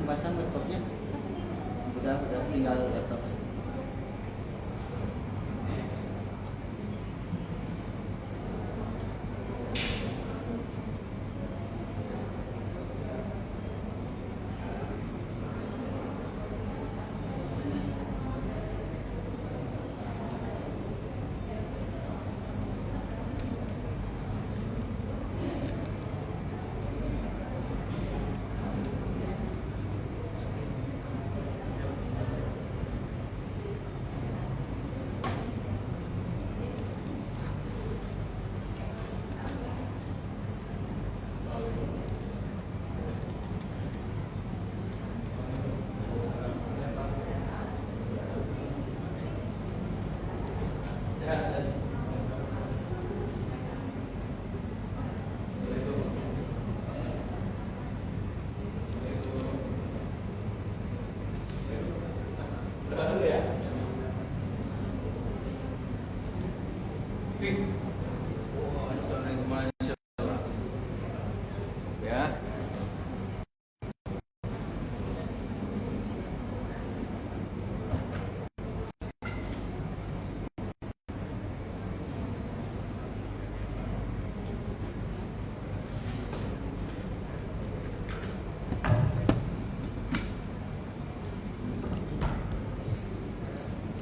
dipasang laptopnya? Udah tinggal laptop.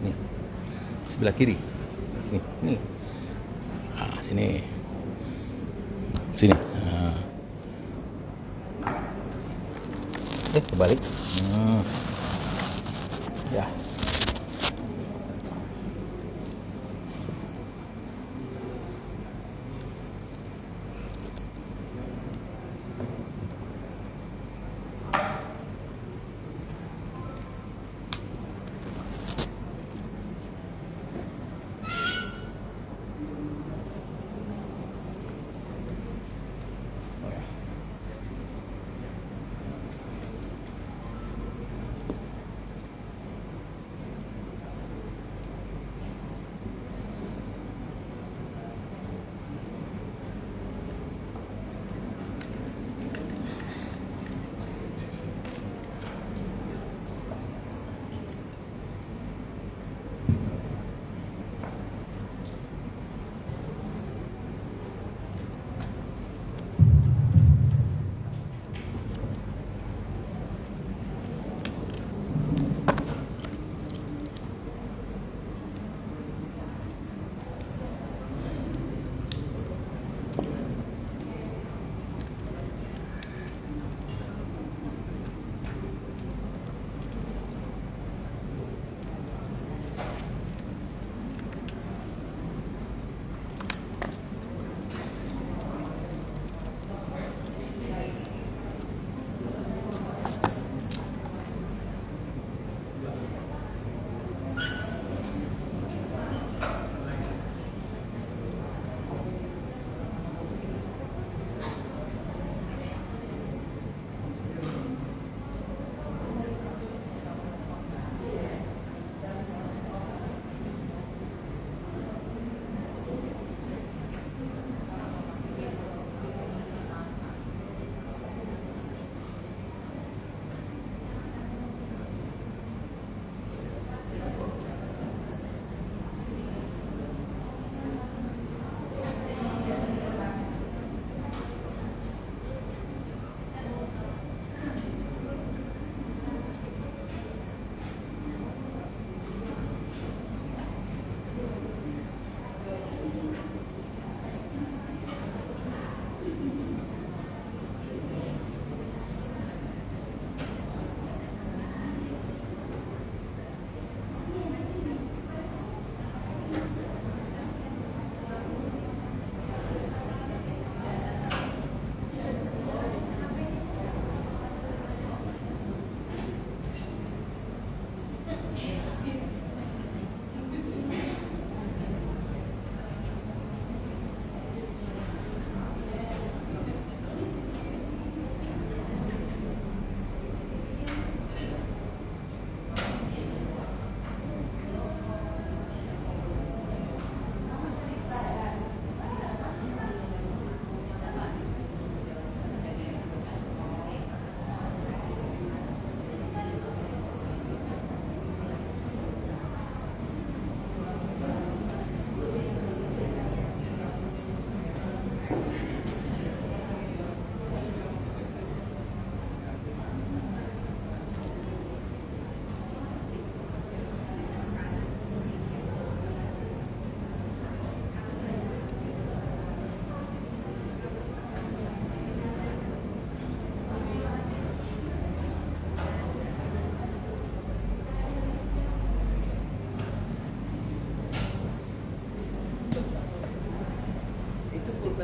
Nih, sebelah kiri. Sini. Nih. Ah, sini. Sini. Ah. Kebalik. Ya.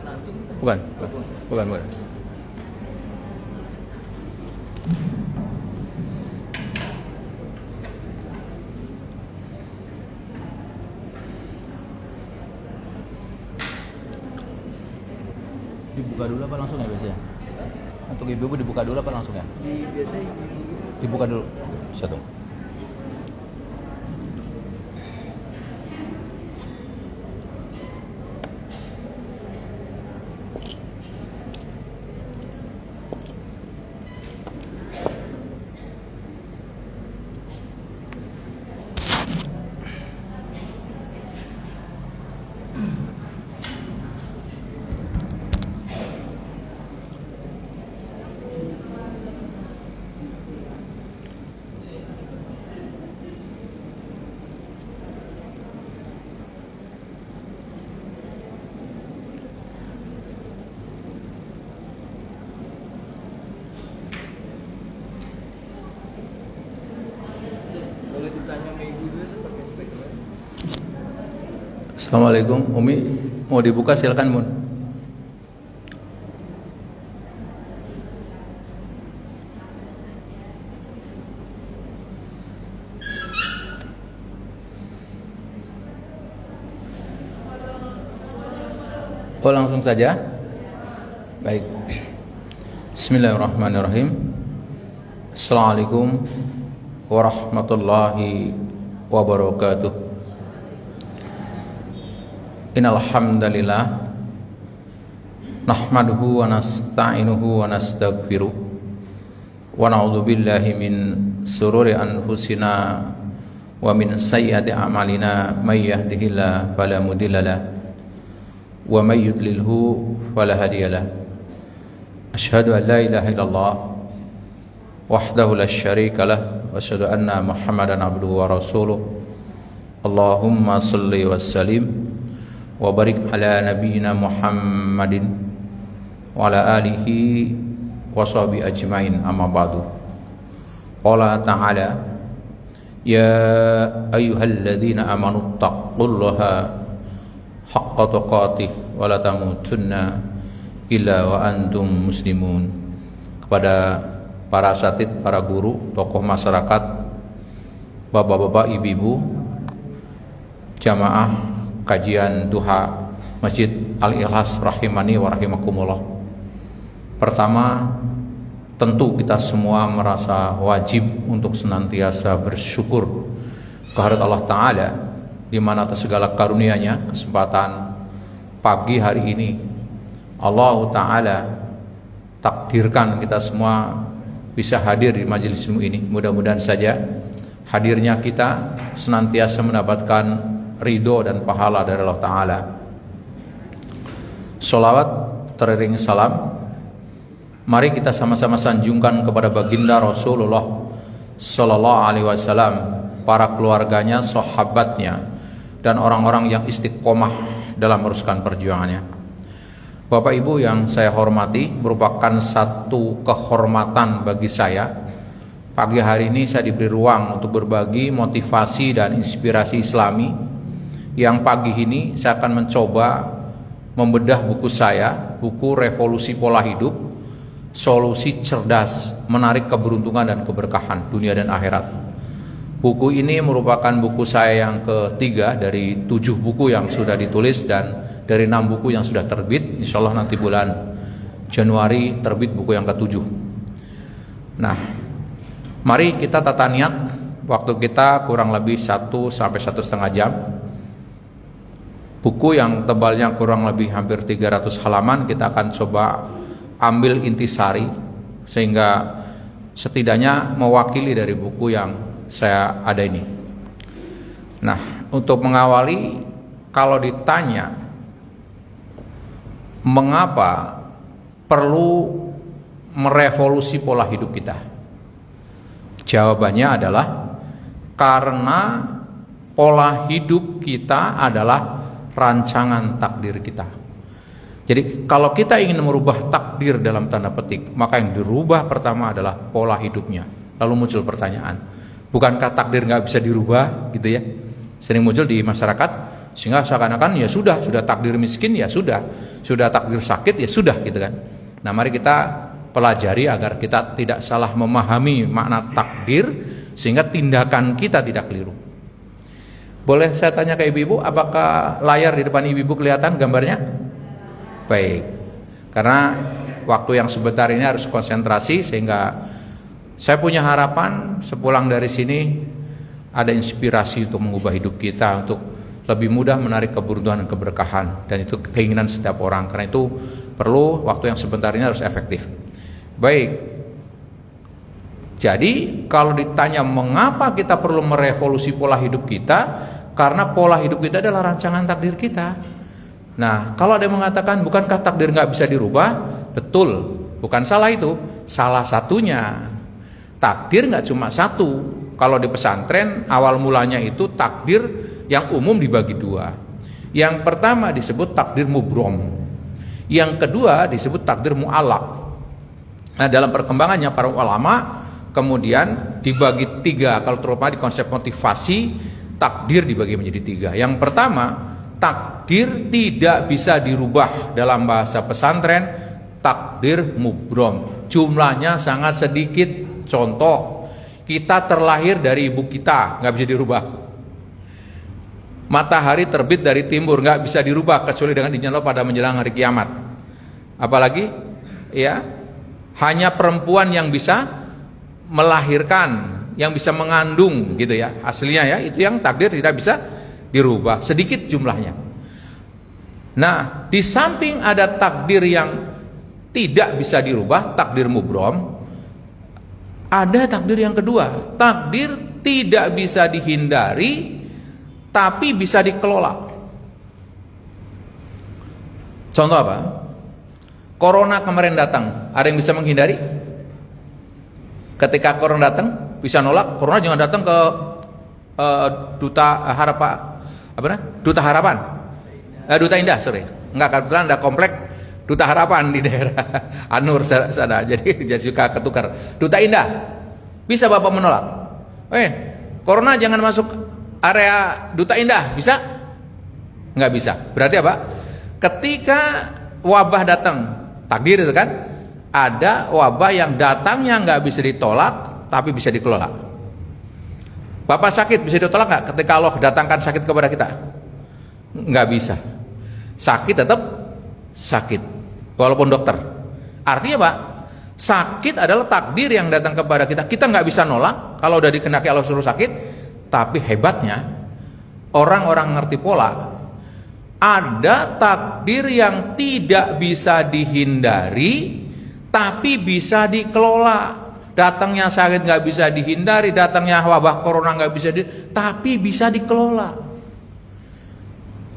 bukan antum. Bukan. Bukan. Dibuka dulu apa langsung ya biasanya? Untuk ibu-ibu dibuka dulu apa langsung ya? Biasanya Dibuka dulu. Satu. boleh ditanya sama ibu dulu pakai spek kan? Assalamualaikum, Umi mau dibuka silakan Mun. Oh langsung saja. Baik. Bismillahirrahmanirrahim. Assalamualaikum warahmatullahi wabarakatuh. Innal hamdalillah nahmaduhu wa nasta'inuhu wa nastaghfiruh wa na'udzu billahi min sururi anfusina wa min sayyiati a'malina may yahdihillahu fala mudhillalah wa may yudlilhu fala hadiyalah. Asyhadu an la ilaha illallah wahdahu la syarika lah wa asyhadu anna Muhammadan abduhu wa rasuluh. Allahumma shalli wa sallim wa barik ala nabiyyina Muhammadin wa ala alihi wa sahbihi ajmain, amma ba'du. Qala ta'ala ya ayyuhalladzina amanu taqullaha haqqa tuqatih wa la tamutunna illa wa antum muslimun. Kepada para asatidz, para guru, tokoh masyarakat, bapak-bapak, ibu-ibu, jamaah kajian duha Masjid Al-Ikhlas rahimani wa rahimakumullah. Pertama, tentu kita semua merasa wajib untuk senantiasa bersyukur kehadirat Allah Ta'ala, di mana atas segala karunia-Nya kesempatan pagi hari ini Allah Ta'ala takdirkan kita semua bisa hadir di majelis ilmu ini. Mudah-mudahan saja hadirnya kita senantiasa mendapatkan ridho dan pahala dari Allah Ta'ala. Sholawat teriring salam mari kita sama-sama sanjungkan kepada baginda Rasulullah Sallallahu Alaihi Wasallam, para keluarganya, sahabatnya, dan orang-orang yang istiqomah dalam meneruskan perjuangannya. Bapak Ibu yang saya hormati, merupakan satu kehormatan bagi saya. Pagi hari ini saya diberi ruang untuk berbagi motivasi dan inspirasi Islami. Yang pagi ini saya akan mencoba membedah buku saya, buku Revolusi Pola Hidup, Solusi Cerdas Menarik Keberuntungan dan Keberkahan Dunia dan Akhirat. Buku ini merupakan buku saya yang ketiga dari 7 buku yang sudah ditulis dan dari 6 buku yang sudah terbit. Insya Allah nanti bulan Januari terbit buku yang ke-7. Nah, mari kita tata niat. Waktu kita kurang lebih 1 sampai 1,5 jam. Buku yang tebalnya kurang lebih hampir 300 halaman kita akan coba ambil intisari sehingga setidaknya mewakili dari buku yang saya ada ini. Nah, untuk mengawali, kalau ditanya mengapa perlu merevolusi pola hidup kita, jawabannya adalah karena pola hidup kita adalah rancangan takdir kita. Jadi kalau kita ingin merubah takdir dalam tanda petik, maka yang dirubah pertama adalah pola hidupnya. Lalu muncul pertanyaan, bukankah takdir nggak bisa dirubah gitu ya? Sering muncul di masyarakat, Sehingga seakan-akan ya sudah takdir miskin ya sudah takdir sakit ya sudah gitu kan. Nah, mari kita pelajari agar kita tidak salah memahami makna takdir sehingga tindakan kita tidak keliru. Boleh saya tanya ke ibu-ibu, apakah layar di depan ibu-ibu kelihatan gambarnya? Baik. Karena waktu yang sebentar ini harus konsentrasi, sehingga saya punya harapan sepulang dari sini ada inspirasi untuk mengubah hidup kita, untuk lebih mudah menarik keberuntungan dan keberkahan, dan itu keinginan setiap orang. Karena itu perlu waktu yang sebentar ini harus efektif. Baik. Jadi kalau ditanya mengapa kita perlu merevolusi pola hidup kita, karena pola hidup kita adalah rancangan takdir kita. Nah, kalau ada yang mengatakan bukankah takdir nggak bisa dirubah? Betul, bukan salah itu. Salah satunya, takdir nggak cuma satu. Kalau di pesantren awal mulanya itu takdir yang umum dibagi dua. Yang pertama disebut takdir mubrom, yang kedua disebut takdir mu'allaq. Nah, dalam perkembangannya para ulama kemudian dibagi tiga. Kalau terutama di konsep motivasi, takdir dibagi menjadi tiga. Yang pertama, takdir tidak bisa dirubah. Dalam bahasa pesantren, takdir mubrom, jumlahnya sangat sedikit. Contoh, kita terlahir dari ibu kita, nggak bisa dirubah. Matahari terbit dari timur, nggak bisa dirubah kecuali dengan izin Allah pada menjelang hari kiamat. Apalagi ya, hanya perempuan yang bisa melahirkan, yang bisa mengandung gitu ya, aslinya ya, itu yang takdir tidak bisa dirubah, sedikit jumlahnya. Nah, di samping ada takdir yang tidak bisa dirubah, takdir mubrom, ada takdir yang kedua, takdir tidak bisa dihindari tapi bisa dikelola. Contoh apa? Corona kemarin datang, ada yang bisa menghindari? Ketika corona datang, bisa nolak? Corona jangan datang ke Duta Harapan, Duta Indah, sorry. Enggak, kebetulan ada komplek Duta Harapan di daerah Anur sana, jadi suka ketukar. Duta Indah, bisa Bapak menolak? Corona jangan masuk area Duta Indah, bisa? Enggak bisa. Berarti apa? Ketika wabah datang, takdir itu kan, ada wabah yang datangnya nggak bisa ditolak, tapi bisa dikelola. Bapak sakit bisa ditolak nggak? Ketika Allah datangkan sakit kepada kita, nggak bisa. Sakit tetap sakit, walaupun dokter. Artinya Pak, sakit adalah takdir yang datang kepada kita. Kita nggak bisa nolak. Kalau udah dikehendaki Allah suruh sakit, tapi hebatnya orang-orang ngerti pola. Ada takdir yang tidak bisa dihindari, tapi bisa dikelola. Datangnya sakit nggak bisa dihindari, datangnya wabah corona nggak bisa tapi bisa dikelola.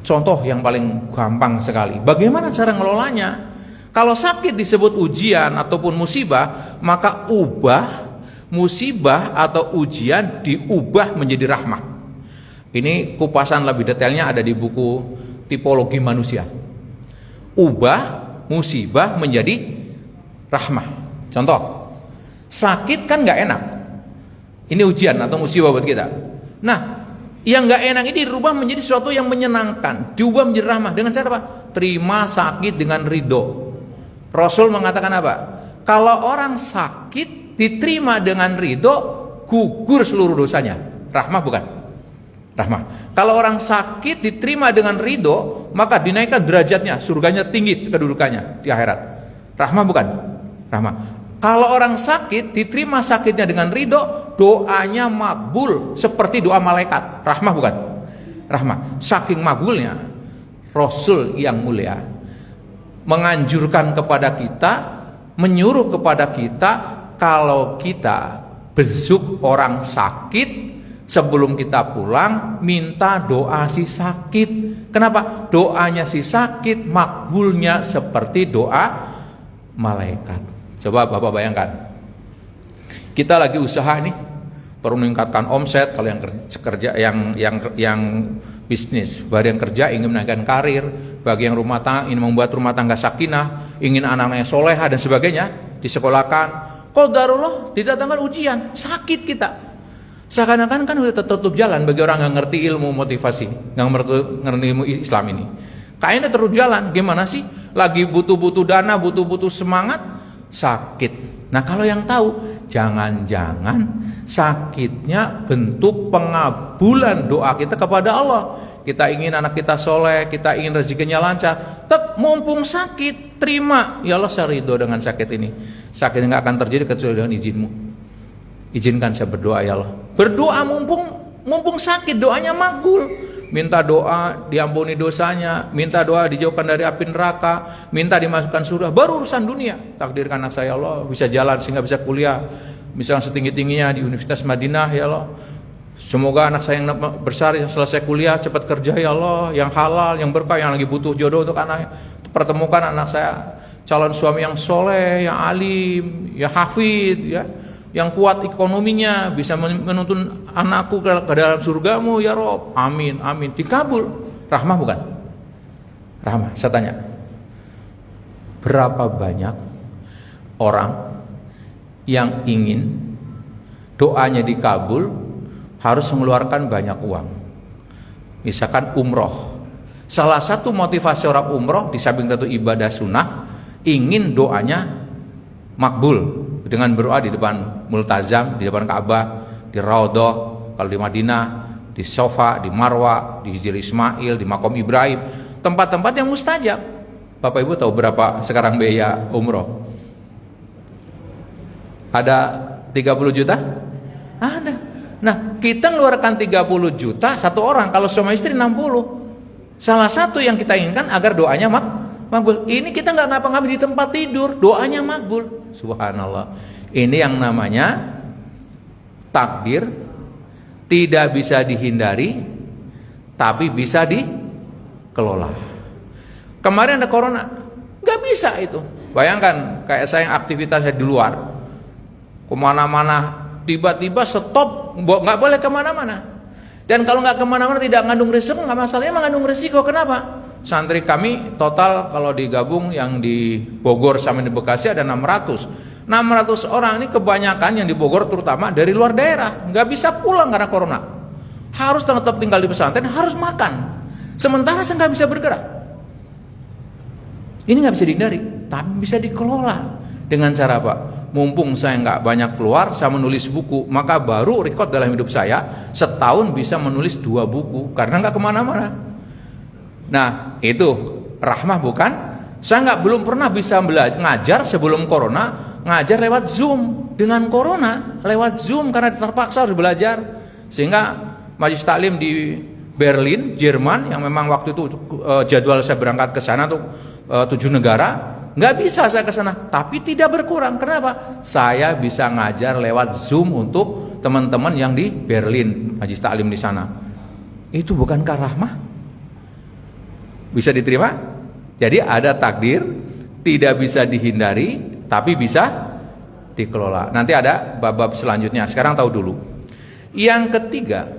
Contoh yang paling gampang sekali, bagaimana cara ngelolanya? Kalau sakit disebut ujian ataupun musibah, maka ubah musibah atau ujian diubah menjadi rahmah. Ini kupasan lebih detailnya ada di buku Tipologi Manusia. Ubah musibah menjadi rahmah. Contoh, sakit kan nggak enak. Ini ujian atau musibah buat kita. Nah, yang nggak enak ini dirubah menjadi sesuatu yang menyenangkan, diubah menjadi rahmah. Dengan cara apa? Terima sakit dengan ridho. Rasul mengatakan apa? Kalau orang sakit diterima dengan ridho, gugur seluruh dosanya. Rahmah bukan? Rahmah. Kalau orang sakit diterima dengan ridho, maka dinaikkan derajatnya, surganya tinggi kedudukannya di akhirat. Rahmah bukan? Rahmah. Kalau orang sakit diterima sakitnya dengan ridho, doanya makbul seperti doa malaikat. Rahmah bukan? Rahmah. Saking makbulnya, Rasul yang mulia menganjurkan kepada kita, menyuruh kepada kita, kalau kita besuk orang sakit, sebelum kita pulang minta doa si sakit. Kenapa? Doanya si sakit makbulnya seperti doa malaikat. Coba Bapak bayangkan, kita lagi usaha nih, perlu meningkatkan omset. Kalau yang kerja, yang bisnis, bagi yang kerja ingin menaikkan karir, bagi yang rumah tangga ingin membuat rumah tangga sakinah, ingin anak-anaknya soleha dan sebagainya, disekolahkan. Qadarullah didatangkan ujian, sakit kita. Seakan-akan kan udah tertutup jalan bagi orang yang ngerti ilmu motivasi, yang ngerti ilmu Islam ini. Kayaknya tertutup jalan. Gimana sih? Lagi butuh-butuh dana, butuh-butuh semangat, sakit. Nah kalau yang tahu, jangan-jangan sakitnya bentuk pengabulan doa kita kepada Allah. Kita ingin anak kita soleh, kita ingin rezekinya lancar. Mumpung sakit, terima. Ya Allah, saya ridho dengan sakit ini. Sakit ini gak akan terjadi kecuali dengan izinmu. Izinkan saya berdoa ya Allah. Berdoa mumpung sakit, doanya makbul. Minta doa diampuni dosanya, minta doa dijauhkan dari api neraka, minta dimasukkan surga. Baru urusan dunia. Takdirkan anak saya Allah bisa jalan sehingga bisa kuliah, misalnya setinggi-tingginya di Universitas Madinah ya Allah. Semoga anak saya yang besar yang selesai kuliah cepat kerja ya Allah, yang halal, yang berkah, yang lagi butuh jodoh untuk anaknya. Pertemukan anak saya calon suami yang soleh, yang alim, yang hafid, ya, yang kuat ekonominya, bisa menuntun anakku ke dalam surgamu ya Rob. Amin, amin. Dikabul. Rahmah bukan? Rahmah. Saya tanya, berapa banyak orang yang ingin doanya dikabul harus mengeluarkan banyak uang? Misalkan umroh. Salah satu motivasi orang umroh di samping tentu ibadah sunnah, ingin doanya makbul dengan berdoa di depan multazam, di depan Ka'bah, di Raudhah, kalau di Madinah, di Sofa, di Marwa, di Hijri Ismail, di Makom Ibrahim, tempat-tempat yang mustajab. Bapak Ibu tahu berapa sekarang biaya umroh? Ada 30 juta? Ada. Nah, kita ngeluarkan 30 juta satu orang, kalau suami istri 60. Salah satu yang kita inginkan agar doanya makbul. Ini kita nggak ngapa-ngapain di tempat tidur, doanya makbul. Subhanallah. Ini yang namanya takdir, tidak bisa dihindari, tapi bisa dikelola. Kemarin ada corona, nggak bisa itu. Bayangkan kayak saya yang aktivitasnya di luar, kemana-mana tiba-tiba stop, nggak boleh kemana-mana. Dan kalau nggak kemana-mana tidak mengandung risiko, nggak masalahnya mengandung risiko. Kenapa? Santri kami total kalau digabung yang di Bogor sama di Bekasi ada 600 orang. Ini kebanyakan yang di Bogor terutama dari luar daerah, nggak bisa pulang karena corona, harus tetap tinggal di pesantren, harus makan. Sementara saya nggak bisa bergerak. Ini nggak bisa dihindari, tapi bisa dikelola. Dengan cara apa? Mumpung saya nggak banyak keluar, saya menulis buku, maka baru rekod dalam hidup saya setahun bisa menulis 2 buku karena nggak kemana-mana. Nah itu rahmah bukan? Saya belum pernah bisa ngajar sebelum corona, ngajar lewat Zoom. Dengan corona lewat Zoom karena terpaksa harus belajar. Sehingga Majelis Taklim di Berlin, Jerman, yang memang waktu itu jadwal saya berangkat ke sana tuh 7 negara, nggak bisa saya ke sana, tapi tidak berkurang. Kenapa? Saya bisa ngajar lewat Zoom untuk teman-teman yang di Berlin, Majelis Taklim di sana. Itu bukankah rahmah? Bisa diterima? Jadi ada takdir, tidak bisa dihindari, tapi bisa dikelola. Nanti ada bab-bab selanjutnya. Sekarang tahu dulu. Yang ketiga,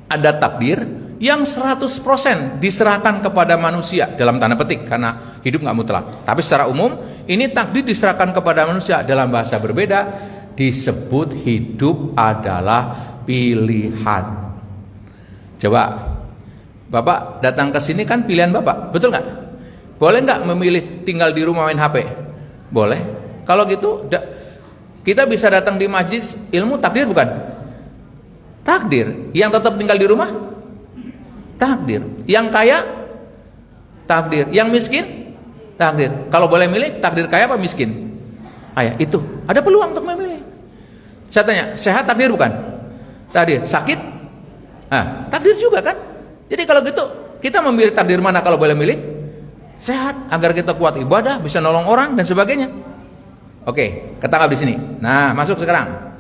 ada takdir yang 100% diserahkan kepada manusia dalam tanda petik karena hidup nggak mutlak. Tapi secara umum ini takdir diserahkan kepada manusia. Dalam bahasa berbeda disebut hidup adalah pilihan. Coba Bapak datang ke sini kan pilihan Bapak, betul nggak? Boleh nggak memilih tinggal di rumah main HP? Boleh. Kalau gitu kita bisa datang di majlis ilmu, takdir bukan? Takdir. Yang tetap tinggal di rumah? Takdir. Yang kaya? Takdir. Yang miskin? Takdir. Kalau boleh milih, takdir kaya apa miskin? Ayah, itu. Ada peluang untuk memilih. Saya tanya, sehat takdir bukan? Takdir. Sakit? Takdir juga kan? Jadi kalau gitu, kita memilih takdir mana kalau boleh milih? Sehat, agar kita kuat ibadah, bisa nolong orang dan sebagainya. Oke, ketangkap di sini. Nah, masuk sekarang.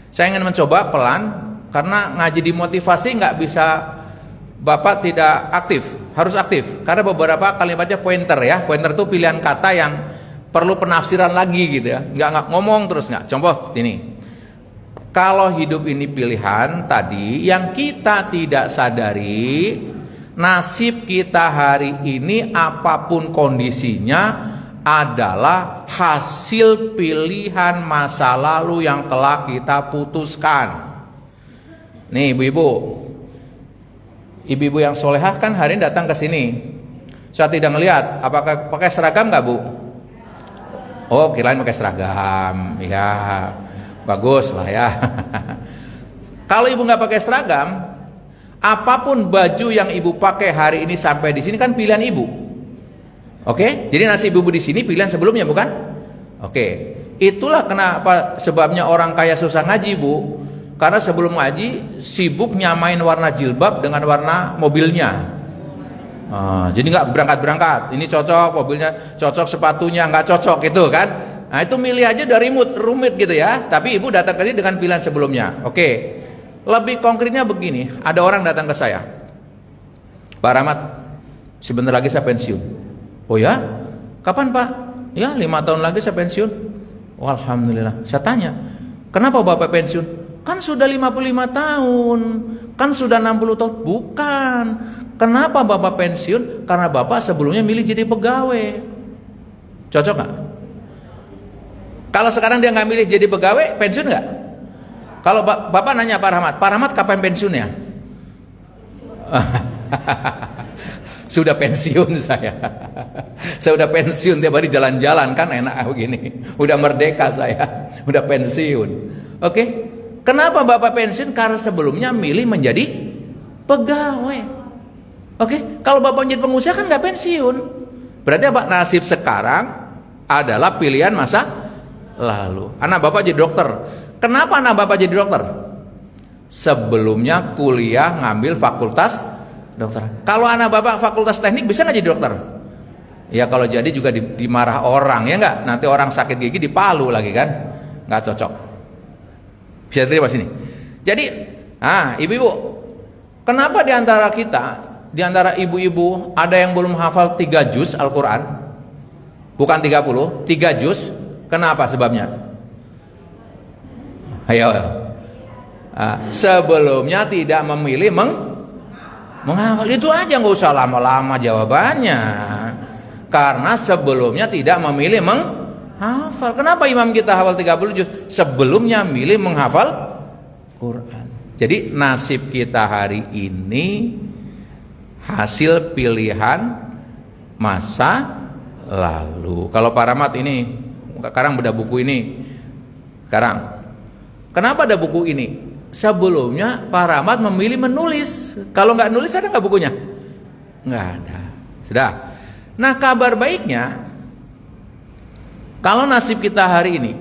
Saya ingin mencoba pelan, karena ngaji dimotivasi nggak bisa Bapak tidak aktif, harus aktif. Karena beberapa kalimatnya pointer ya. Pointer itu pilihan kata yang perlu penafsiran lagi gitu ya. Nggak ngomong terus nggak. Contoh ini. Kalau hidup ini pilihan tadi yang kita tidak sadari, nasib kita hari ini apapun kondisinya adalah hasil pilihan masa lalu yang telah kita putuskan. Nih ibu-ibu yang solehah kan hari ini datang ke sini. Saya tidak ngelihat, apakah pakai seragam nggak Bu? Oh, kirain pakai seragam. Ya, bagus lah ya. Kalau ibu nggak pakai seragam, apapun baju yang ibu pakai hari ini sampai di sini kan pilihan ibu. Oke, jadi nasib ibu di sini pilihan sebelumnya bukan? Oke, itulah kenapa sebabnya orang kaya susah ngaji Bu. Karena sebelum ngaji sibuk nyamain warna jilbab dengan warna mobilnya. Jadi nggak berangkat. Ini cocok mobilnya, cocok sepatunya, nggak cocok itu kan. Nah itu milih aja dari rumit gitu ya. Tapi ibu datang ke sini dengan pilihan sebelumnya. Oke, lebih konkretnya begini. Ada orang datang ke saya, Pak Rahmat, sebentar lagi saya pensiun. Oh ya? Kapan Pak? Ya 5 tahun lagi saya pensiun. Oh, alhamdulillah. Saya tanya, kenapa Bapak pensiun? Kan sudah 55 tahun, kan sudah 60 tahun. Bukan. Kenapa Bapak pensiun? Karena Bapak sebelumnya milih jadi pegawai. Cocok gak? Kalau sekarang dia nggak milih jadi pegawai, pensiun nggak? Kalau Bapak nanya Pak Rahmat kapan pensiunnya? Sudah pensiun saya. Saya udah pensiun, tiap hari jalan-jalan kan enak begini. Udah merdeka saya, udah pensiun. Oke? Kenapa Bapak pensiun? Karena sebelumnya milih menjadi pegawai. Oke? Kalau Bapak menjadi pengusaha kan nggak pensiun. Berarti apa? Nasib sekarang adalah pilihan masa lalu. Anak Bapak jadi dokter. Kenapa anak Bapak jadi dokter? Sebelumnya kuliah ngambil fakultas dokter. Kalau anak Bapak fakultas teknik bisa nggak jadi dokter? Ya kalau jadi juga dimarah orang ya nggak? Nanti orang sakit gigi dipalu lagi kan? Nggak cocok. Bisa terima sini. Jadi, ibu-ibu, kenapa di antara kita, di antara ibu-ibu ada yang belum hafal 3 juz Al-Quran? Bukan 30, 3 juz. Kenapa sebabnya? Ayo. Sebelumnya tidak memilih menghafal. Itu aja, nggak usah lama-lama jawabannya. Karena sebelumnya tidak memilih menghafal. Kenapa imam kita hafal 30 juz? Sebelumnya milih menghafal Quran. Jadi nasib kita hari ini hasil pilihan masa lalu. Kalau Pak Rahmat ini sekarang beda buku ini. Sekarang kenapa ada buku ini? Sebelumnya Pak Rahmat memilih menulis. Kalau nggak nulis ada nggak bukunya? Nggak ada. Sudah. Nah kabar baiknya, kalau nasib kita hari ini,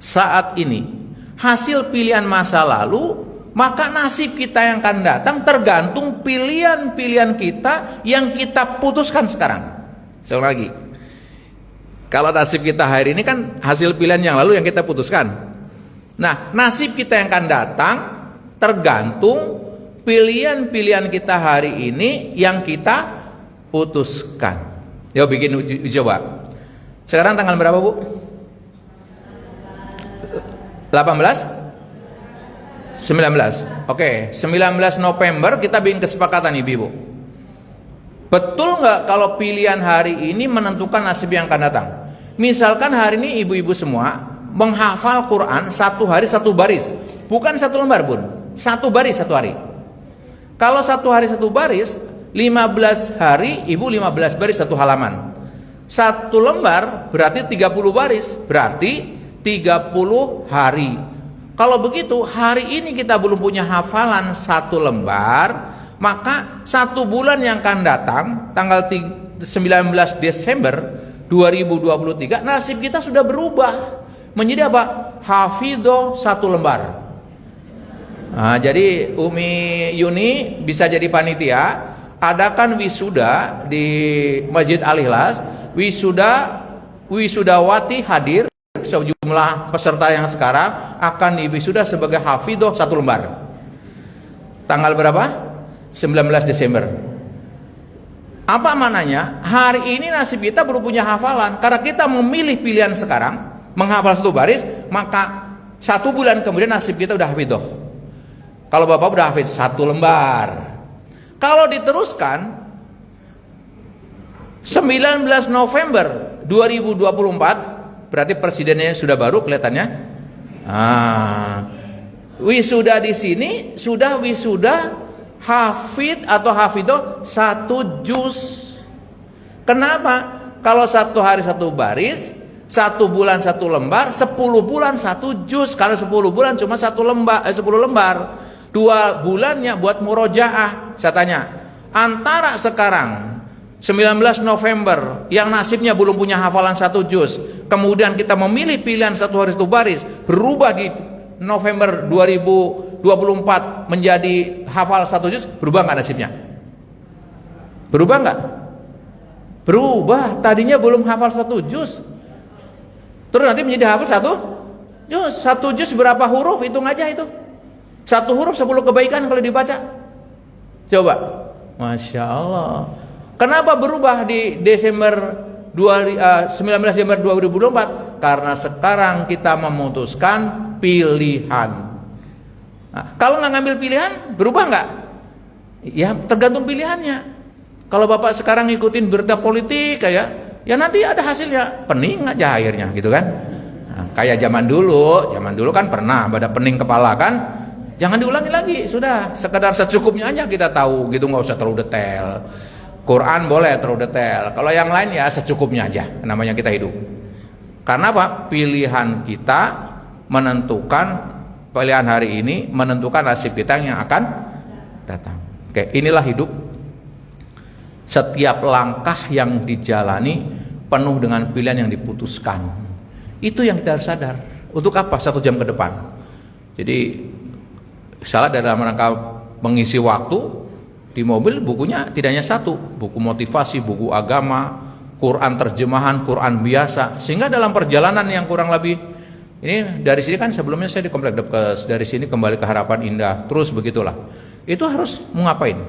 saat ini, hasil pilihan masa lalu, maka nasib kita yang akan datang tergantung pilihan-pilihan kita yang kita putuskan sekarang. Sekali lagi, kalau nasib kita hari ini kan hasil pilihan yang lalu yang kita putuskan. Nah, nasib kita yang akan datang tergantung pilihan-pilihan kita hari ini yang kita putuskan. Yuk bikin uji coba. Sekarang tanggal berapa Bu? 18? 19. Oke, 19 November kita bikin kesepakatan ibu-ibu. Betul nggak kalau pilihan hari ini menentukan nasib yang akan datang? Misalkan hari ini ibu-ibu semua menghafal Quran 1 hari 1 baris, bukan 1 lembar Bun, 1 baris 1 hari. Kalau 1 hari 1 baris, 15 hari ibu 15 baris 1 halaman. 1 lembar berarti 30 baris, berarti 30 hari. Kalau begitu hari ini kita belum punya hafalan 1 lembar, maka 1 bulan yang akan datang tanggal 19 Desember 2023 nasib kita sudah berubah menjadi apa? Hafidho 1 lembar. Nah, jadi Umi Yuni bisa jadi panitia, adakan wisuda di Masjid Al-Ikhlas, wisudawati hadir, sejumlah peserta yang sekarang akan diwisuda sebagai hafidho 1 lembar. Tanggal berapa? 19 Desember. Apa mananya? Hari ini nasib kita belum punya hafalan. Karena kita memilih pilihan sekarang menghafal 1 baris, maka 1 bulan kemudian nasib kita udah hafidho. Kalau Bapak udah hafidh 1 lembar. Kalau diteruskan 19 November 2024 berarti presidennya sudah baru kelihatannya. Wisuda di sini sudah wisuda hafid atau hafidoh 1 juz. Kenapa? Kalau 1 hari 1 baris, 1 bulan 1 lembar, 10 bulan 1 juz. Karena 10 bulan cuma 10 lembar. 2 bulannya buat murojaah. Saya tanya, antara sekarang 19 November yang nasibnya belum punya hafalan 1 juz, kemudian kita memilih pilihan 1 hari 1 baris, berubah di November 2024 menjadi hafal 1 juz, berubah nggak nasibnya? Berubah nggak? Berubah. Tadinya belum hafal 1 juz, terus nanti menjadi hafal 1 juz. 1 juz berapa huruf? Hitung aja itu. 1 huruf 10 kebaikan kalau dibaca. Coba. Masya Allah. Kenapa berubah di 19 Desember 2024? Karena sekarang kita memutuskan pilihan. Nah, kalau nggak ngambil pilihan, berubah nggak? Ya tergantung pilihannya. Kalau Bapak sekarang ngikutin berita politik kayak, ya nanti ada hasilnya, pening aja akhirnya gitu kan. Nah, kayak zaman dulu kan pernah ada pening kepala kan. Jangan diulangi lagi, sudah sekedar secukupnya aja kita tahu gitu, nggak usah terlalu detail. Quran boleh terlalu detail, kalau yang lain ya secukupnya aja, namanya kita hidup. Karena apa? Pilihan kita menentukan, pilihan hari ini menentukan nasib kita yang akan datang. Oke, inilah hidup. Setiap langkah yang dijalani penuh dengan pilihan yang diputuskan. Itu yang kita harus sadar. Untuk apa? 1 jam ke depan. Jadi salah dalam rangka mengisi waktu. Di mobil bukunya tidak hanya 1, buku motivasi, buku agama, Quran terjemahan, Quran biasa. Sehingga dalam perjalanan yang kurang lebih, ini dari sini kan sebelumnya saya di Komplek Depkes, dari sini kembali ke Harapan Indah, terus begitulah. Itu harus mau ngapain?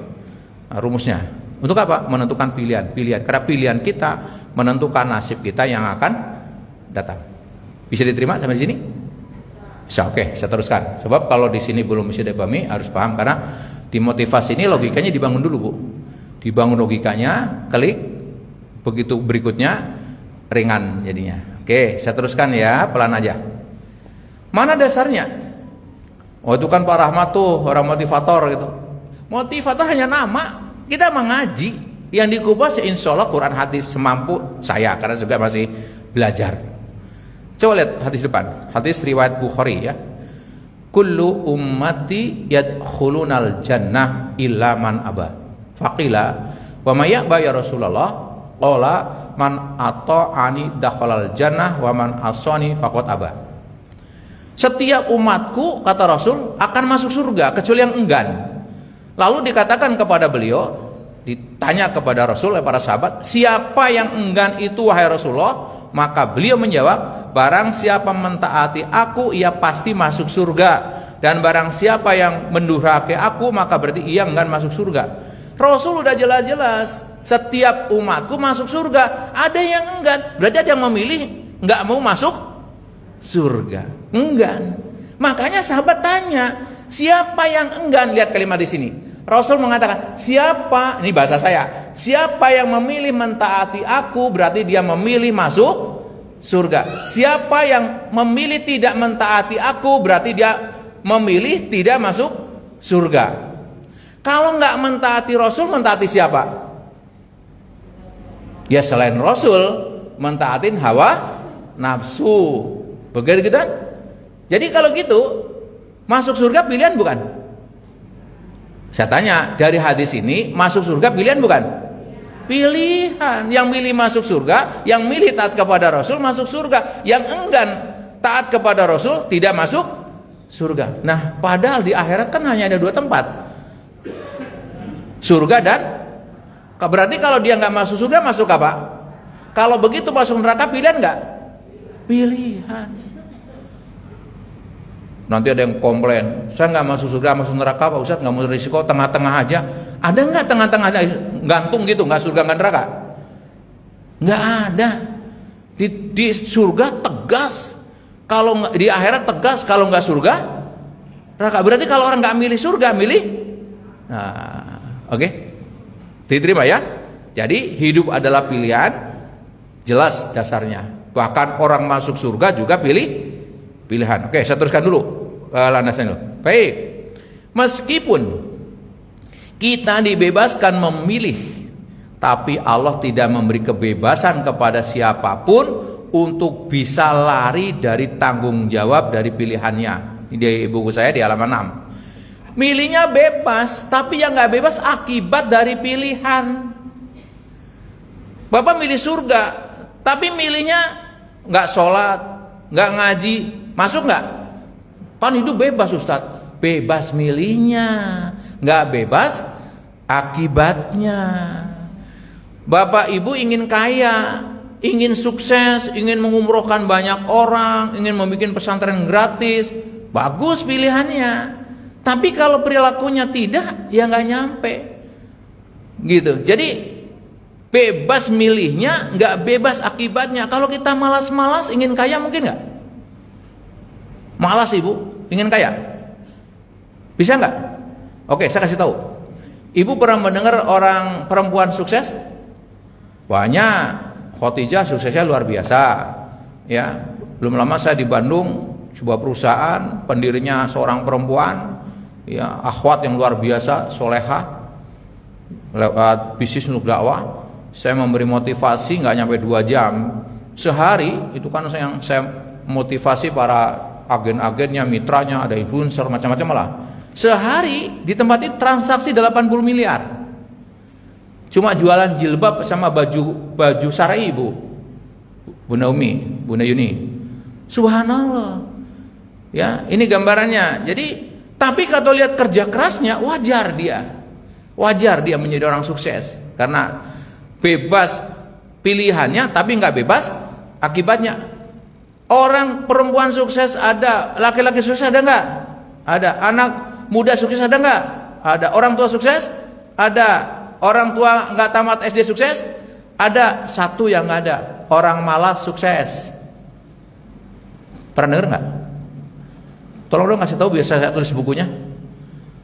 Nah, rumusnya untuk apa? Menentukan pilihan. Karena pilihan kita menentukan nasib kita yang akan datang. Bisa diterima sampai di sini? Bisa, oke, saya teruskan. Sebab kalau di sini belum bisa dipahami, harus paham karena di motivasi ini logikanya dibangun dulu, Bu. Dibangun logikanya, klik, begitu berikutnya ringan jadinya. Oke, saya teruskan ya, pelan aja. Mana dasarnya? Oh, itu kan Pak Rahmat tuh, orang motivator gitu. Motivator hanya nama. Kita mengaji, yang dikupas ya insya Allah Quran hadis semampu saya, karena juga masih belajar. Coba lihat hadis depan, hadis riwayat Bukhari ya. Kullu ummati yadkhulunal jannah illa man aba. Faqila wa may ya'ba ya Rasulullah? Qala man ata'ani dakhalal jannah wa man asani faqad aba. Setiap umatku, kata Rasul, akan masuk surga kecuali yang enggan. Lalu dikatakan kepada beliau, ditanya kepada Rasul oleh para sahabat, siapa yang enggan itu wahai Rasulullah? Maka beliau menjawab, barang siapa mentaati aku, ia pasti masuk surga. Dan barang siapa yang mendurhaki aku, maka berarti ia enggan masuk surga. Rasul udah jelas-jelas, setiap umatku masuk surga. Ada yang enggan, berarti ada yang memilih nggak mau masuk surga. Enggan. Makanya sahabat tanya, siapa yang enggan? Lihat kalimat di sini. Rasul mengatakan, siapa, ini bahasa saya, siapa yang memilih mentaati aku, berarti dia memilih masuk surga. Siapa yang memilih tidak mentaati aku, berarti dia memilih tidak masuk surga. Kalau nggak mentaati Rasul, mentaati siapa? Ya selain Rasul, mentaatin hawa nafsu. Begitu kan? Jadi kalau gitu, masuk surga pilihan bukan? Saya tanya, dari hadis ini masuk surga pilihan bukan? Pilihan. Yang milih masuk surga, yang milih taat kepada Rasul masuk surga, yang enggan taat kepada Rasul tidak masuk surga. Nah, padahal di akhirat kan hanya ada 2 tempat, surga dan berarti kalau dia nggak masuk surga, masuk apa? Kalau begitu masuk neraka pilihan nggak? Pilihan. Nanti ada yang komplain, saya nggak masuk surga, masuk neraka Pak Ustadz, nggak mau risiko, tengah-tengah aja. Ada nggak tengah-tengah gantung gitu, nggak surga nggak neraka? Nggak ada. Di surga tegas, kalau di akhirat tegas, kalau nggak surga neraka. Berarti kalau orang nggak milih surga, milih, nah, oke, diterima ya. Jadi hidup adalah pilihan, jelas dasarnya. Bahkan orang masuk surga juga pilihan. Oke, saya teruskan dulu. landasan dulu. Baik. Meskipun kita dibebaskan memilih, tapi Allah tidak memberi kebebasan kepada siapapun untuk bisa lari dari tanggung jawab dari pilihannya. Ini di buku saya di halaman 6. Milihnya bebas, tapi yang nggak bebas akibat dari pilihan. Bapak milih surga, tapi milihnya nggak sholat, nggak ngaji, masuk nggak? Pan hidup bebas Ustadz, bebas milihnya, nggak bebas akibatnya. Bapak Ibu ingin kaya, ingin sukses, ingin mengumrohkan banyak orang, ingin membuat pesantren gratis, bagus pilihannya. Tapi kalau perilakunya tidak, ya nggak nyampe. Gitu. Jadi bebas milihnya, nggak bebas akibatnya. Kalau kita malas-malas ingin kaya mungkin nggak? Malas Ibu ingin kaya, bisa nggak? Oke, saya kasih tahu. Ibu pernah mendengar orang perempuan sukses? Banyak. Khotijah suksesnya luar biasa. Ya, belum lama saya di Bandung, sebuah perusahaan, pendirinya seorang perempuan, ya, akhwat yang luar biasa, solehah, lewat bisnis untuk dakwah. Saya memberi motivasi nggak nyampe 2 jam sehari, itu kan yang saya motivasi para agen-agennya, mitranya, ada influencer macam-macam lah. Sehari ditempatin transaksi 80 miliar. Cuma jualan jilbab sama baju syar'i Bu Naomi, Bunda Yuni. Subhanallah. Ya, ini gambarannya. Jadi, tapi kalau lihat kerja kerasnya, wajar dia menjadi orang sukses karena bebas pilihannya, tapi nggak bebas akibatnya. Orang perempuan sukses ada, laki-laki sukses ada nggak? Ada. Anak muda sukses ada nggak? Ada. Orang tua sukses ada. Orang tua nggak tamat SD sukses ada. Satu yang nggak ada, orang malas sukses. Pernah dengar nggak? Tolong dong kasih tahu, biasa saya tulis bukunya.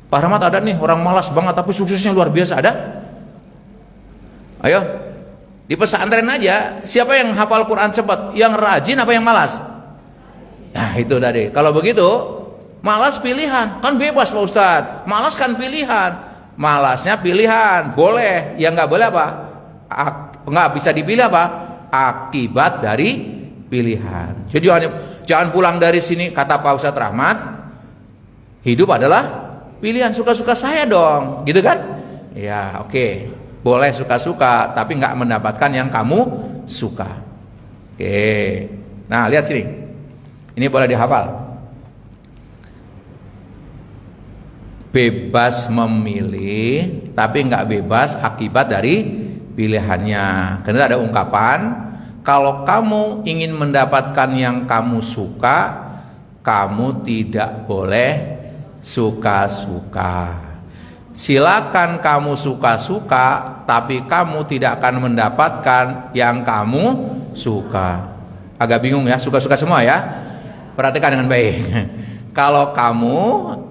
Pak Rahmat, ada nih orang malas banget tapi suksesnya luar biasa, ada? Ayo, di pesantren aja, siapa yang hafal Quran cepat? Yang rajin apa yang malas? Nah itu tadi. Kalau begitu, malas pilihan, kan bebas Pak Ustadz. Malas kan pilihan, malasnya pilihan, boleh. Yang nggak boleh apa? Nggak bisa dipilih apa? Akibat dari pilihan. Jadi jangan pulang dari sini kata Pak Ustadz Rahmat, hidup adalah pilihan, suka-suka saya dong, gitu kan? Ya oke. Boleh suka-suka, tapi nggak mendapatkan yang kamu suka. Oke. Nah lihat sini, ini boleh dihafal. Bebas memilih, tapi nggak bebas akibat dari pilihannya. Karena ada ungkapan, kalau kamu ingin mendapatkan yang kamu suka, kamu tidak boleh suka-suka. Silakan kamu suka-suka, tapi kamu tidak akan mendapatkan yang kamu suka. Agak bingung ya, suka-suka semua ya. Perhatikan dengan baik. Kalau kamu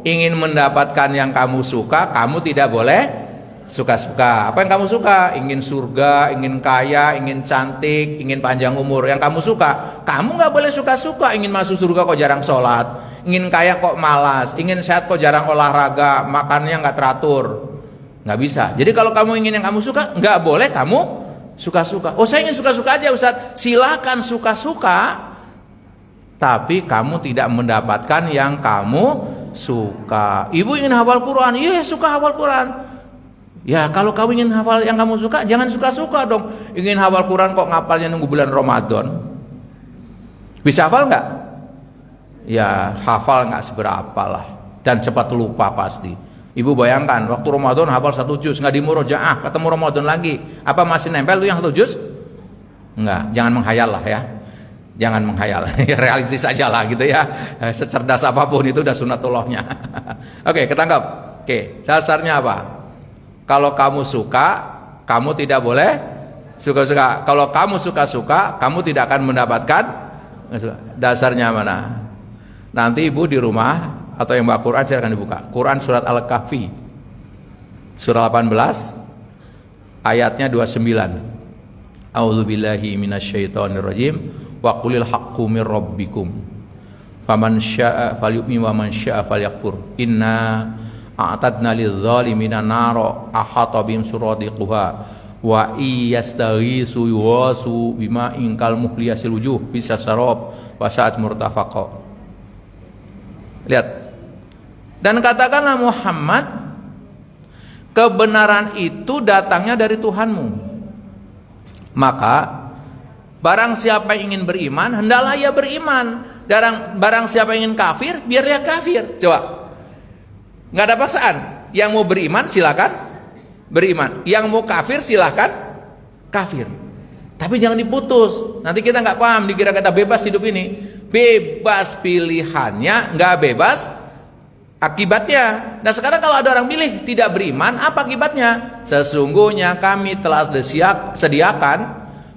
ingin mendapatkan yang kamu suka, kamu tidak boleh suka-suka. Apa yang kamu suka? Ingin surga, ingin kaya, ingin cantik, ingin panjang umur. Yang kamu suka, kamu nggak boleh suka-suka. Ingin masuk surga kok jarang sholat, ingin kaya kok malas, ingin sehat kok jarang olahraga, makannya nggak teratur, nggak bisa. Jadi kalau kamu ingin yang kamu suka, nggak boleh kamu suka-suka. Oh saya ingin suka-suka aja Ustadz, silakan suka-suka, tapi kamu tidak mendapatkan yang kamu suka. Ibu ingin hafal Quran, iya suka hafal Quran. Ya kalau kamu ingin hafal yang kamu suka, jangan suka-suka dong. Ingin hafal Quran kok ngapalnya nunggu bulan Ramadan. Bisa hafal nggak? Ya hafal nggak seberapa lah, dan cepat lupa pasti. Ibu bayangkan waktu Ramadan hafal 1 juz, nggak dimurojaah, ketemu Ramadan lagi, apa masih nempel tuh yang 1 juz? Enggak, jangan menghayal lah ya, jangan menghayal. Realistis aja lah gitu ya. Secerdas apapun itu udah sunatullahnya. Oke, ketangkap. Oke, dasarnya apa? Kalau kamu suka, kamu tidak boleh suka-suka. Kalau kamu suka-suka, kamu tidak akan mendapatkan. Dasarnya mana? Nanti ibu di rumah atau yang bawa Quran silahkan dibuka. Quran surat Al-Kahfi surah 18 ayatnya 29. A'udzubillahi minasyaitonirrajim. Wa qulil haqqu mir rabbikum faman syaa'a falyu'min wa man syaa'a falyakfur. Inna a'tadna lidzalimina nara ahata bihim suradiquha wa iyastaghisu yuwasu bima ingkal muhliyasil wujuh bisa sarab wa sa'at murtafaqa. Lihat. Dan katakanlah Muhammad, kebenaran itu datangnya dari Tuhanmu. Maka barang siapa yang ingin beriman, hendaklah ia beriman. Barang siapa yang ingin kafir, biar dia kafir. Coba, nggak ada paksaan. Yang mau beriman silakan beriman. Yang mau kafir silakan kafir. Tapi jangan diputus. Nanti kita nggak paham, dikira kita bebas hidup ini. Bebas pilihannya, nggak bebas akibatnya. Nah sekarang kalau ada orang pilih tidak beriman, apa akibatnya? Sesungguhnya kami telah sediakan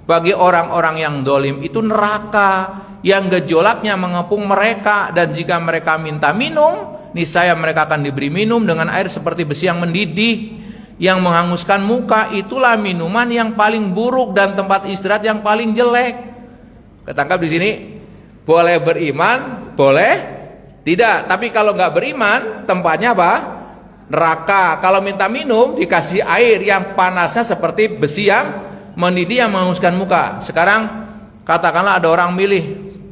bagi orang-orang yang dolim itu neraka yang gejolaknya mengepung mereka, dan jika mereka minta minum, niscaya mereka akan diberi minum dengan air seperti besi yang mendidih yang menghanguskan muka. Itulah minuman yang paling buruk dan tempat istirahat yang paling jelek. Ketangkap di sini? Boleh beriman, boleh tidak. Tapi kalau nggak beriman, tempatnya apa? Neraka. Kalau minta minum, dikasih air yang panasnya seperti besi yang mendidih yang menghanguskan muka. Sekarang katakanlah ada orang milih,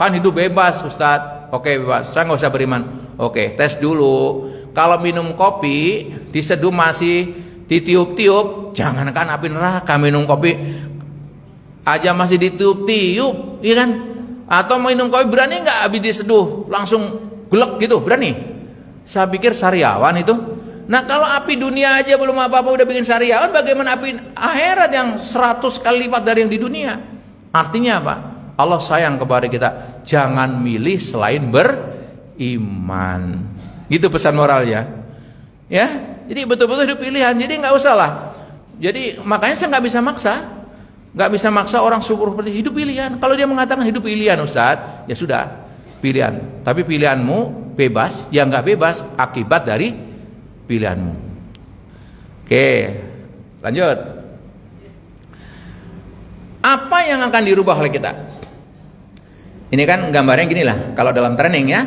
kan hidup bebas Ustadz. Oke, bebas, saya nggak usah beriman. Oke, tes dulu. Kalau minum kopi diseduh masih ditiup-tiup, jangankan api neraka, minum kopi aja masih ditiup-tiup, iya kan? Atau minum kopi berani nggak habis diseduh langsung gelek gitu, berani? Saya pikir sariawan itu. Nah kalau api dunia aja belum apa-apa udah bikin sariawan, bagaimana api akhirat yang 100 kali lipat dari yang di dunia? Artinya apa? Allah sayang kepada kita. Jangan milih selain beriman. Gitu pesan moralnya. Ya, jadi betul-betul hidup pilihan. Jadi nggak usah lah. Jadi makanya saya nggak bisa maksa. Nggak bisa maksa orang syukur seperti hidup pilihan. Kalau dia mengatakan hidup pilihan Ustadz, ya sudah pilihan. Tapi pilihanmu bebas, yang nggak bebas akibat dari pilihanmu. Oke, lanjut. Apa yang akan dirubah oleh kita? Ini kan gambarnya gini lah. Kalau dalam training ya,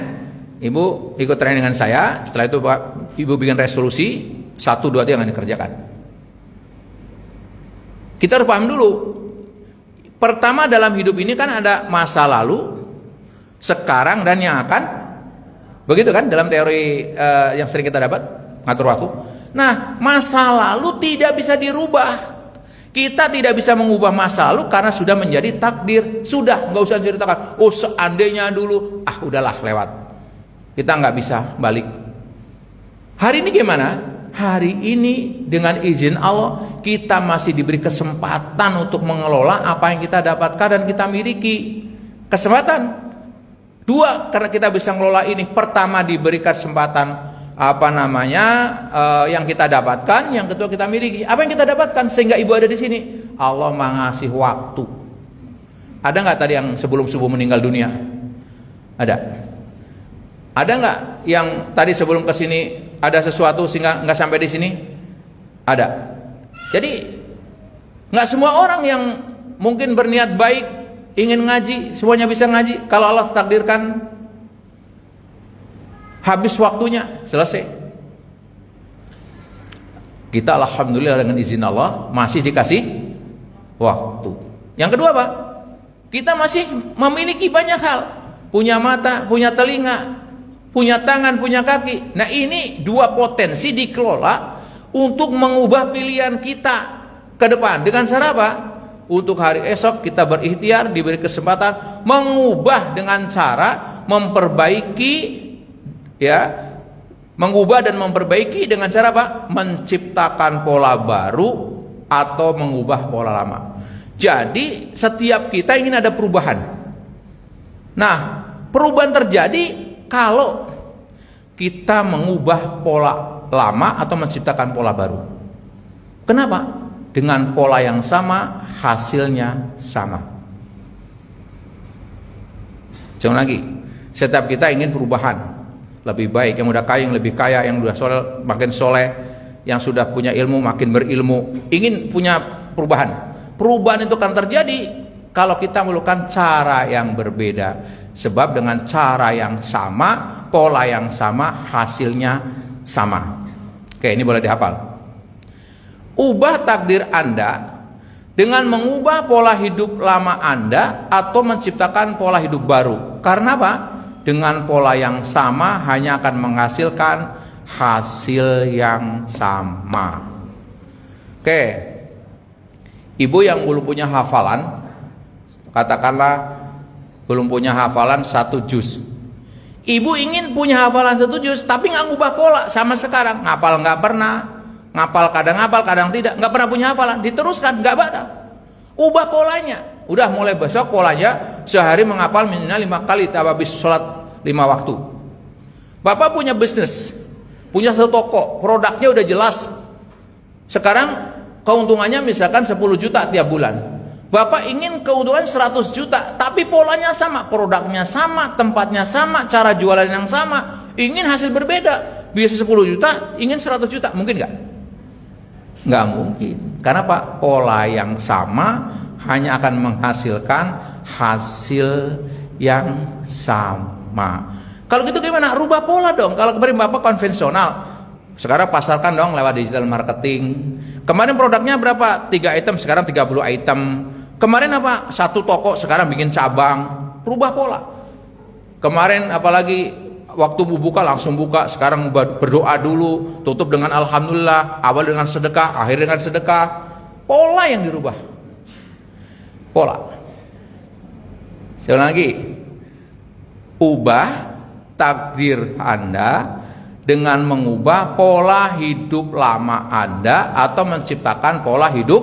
ibu ikut training dengan saya. Setelah itu ibu bikin resolusi 1, 2, 3 yang dikerjakan. Kita harus paham dulu. Pertama dalam hidup ini kan ada masa lalu, sekarang dan yang akan. Begitu kan dalam teori yang sering kita dapat ngatur waktu. Nah masa lalu tidak bisa dirubah. Kita tidak bisa mengubah masa lalu karena sudah menjadi takdir. Sudah, nggak usah ceritakan. Oh seandainya dulu, udahlah lewat. Kita nggak bisa balik. Hari ini gimana? Hari ini dengan izin Allah kita masih diberi kesempatan untuk mengelola apa yang kita dapatkan dan kita miliki. Kesempatan 2 karena kita bisa mengelola ini. Pertama diberikan kesempatan yang kita dapatkan, yang kedua kita miliki. Apa yang kita dapatkan sehingga ibu ada di sini? Allah mengasih waktu. Ada nggak tadi yang sebelum subuh meninggal dunia? Ada. Ada nggak yang tadi sebelum ke sini ada sesuatu sehingga nggak sampai di sini? Ada. Jadi nggak semua orang yang mungkin berniat baik ingin ngaji semuanya bisa ngaji. Kalau Allah takdirkan habis waktunya, selesai. Kita alhamdulillah dengan izin Allah masih dikasih waktu. Yang kedua apa? Kita masih memiliki banyak hal. Punya mata, punya telinga, punya tangan, punya kaki. Nah ini 2 potensi dikelola untuk mengubah pilihan kita ke depan. Dengan cara apa? Untuk hari esok kita berikhtiar, diberi kesempatan mengubah dengan cara memperbaiki. Ya, mengubah dan memperbaiki dengan cara apa? Menciptakan pola baru atau mengubah pola lama. Jadi setiap kita ingin ada perubahan. Nah, perubahan terjadi kalau kita mengubah pola lama atau menciptakan pola baru. Kenapa? Dengan pola yang sama, hasilnya sama. Jangan lagi. Setiap kita ingin perubahan. Lebih baik, yang udah kaya yang lebih kaya, yang udah soleh makin soleh, yang sudah punya ilmu makin berilmu. Ingin punya perubahan. Perubahan itu kan terjadi kalau kita melakukan cara yang berbeda. Sebab dengan cara yang sama, pola yang sama, hasilnya sama. Oke, ini boleh dihafal. Ubah takdir Anda dengan mengubah pola hidup lama Anda atau menciptakan pola hidup baru. Karena apa? Dengan pola yang sama hanya akan menghasilkan hasil yang sama. Oke, ibu yang belum punya hafalan, katakanlah belum punya hafalan 1 juz. Ibu ingin punya hafalan 1 juz, tapi nggak ngubah pola sama sekarang. Ngapal nggak pernah, ngapal kadang tidak, nggak pernah punya hafalan. Diteruskan, nggak batal. Ubah polanya. Udah mulai besok polanya sehari menghafal minimal 5 kali habis sholat 5 waktu. Bapak punya bisnis, punya satu toko, produknya udah jelas. Sekarang keuntungannya misalkan 10 juta tiap bulan. Bapak ingin keuntungan 100 juta, tapi polanya sama, produknya sama, tempatnya sama, cara jualan yang sama, ingin hasil berbeda. Biasa 10 juta, ingin 100 juta, mungkin nggak? Nggak mungkin. Karena Pak, pola yang sama hanya akan menghasilkan hasil yang sama. Kalau gitu gimana? Rubah pola dong. Kalau kemarin Bapak konvensional, sekarang pasarkan dong lewat digital marketing. Kemarin produknya berapa? 3 item, sekarang 30 item. Kemarin apa? 1 toko, sekarang bikin cabang. Rubah pola. Kemarin apalagi waktu buka langsung buka, sekarang berdoa dulu, tutup dengan alhamdulillah, awal dengan sedekah, akhir dengan sedekah. Pola yang dirubah. Pola. Sekali lagi, ubah takdir Anda dengan mengubah pola hidup lama Anda atau menciptakan pola hidup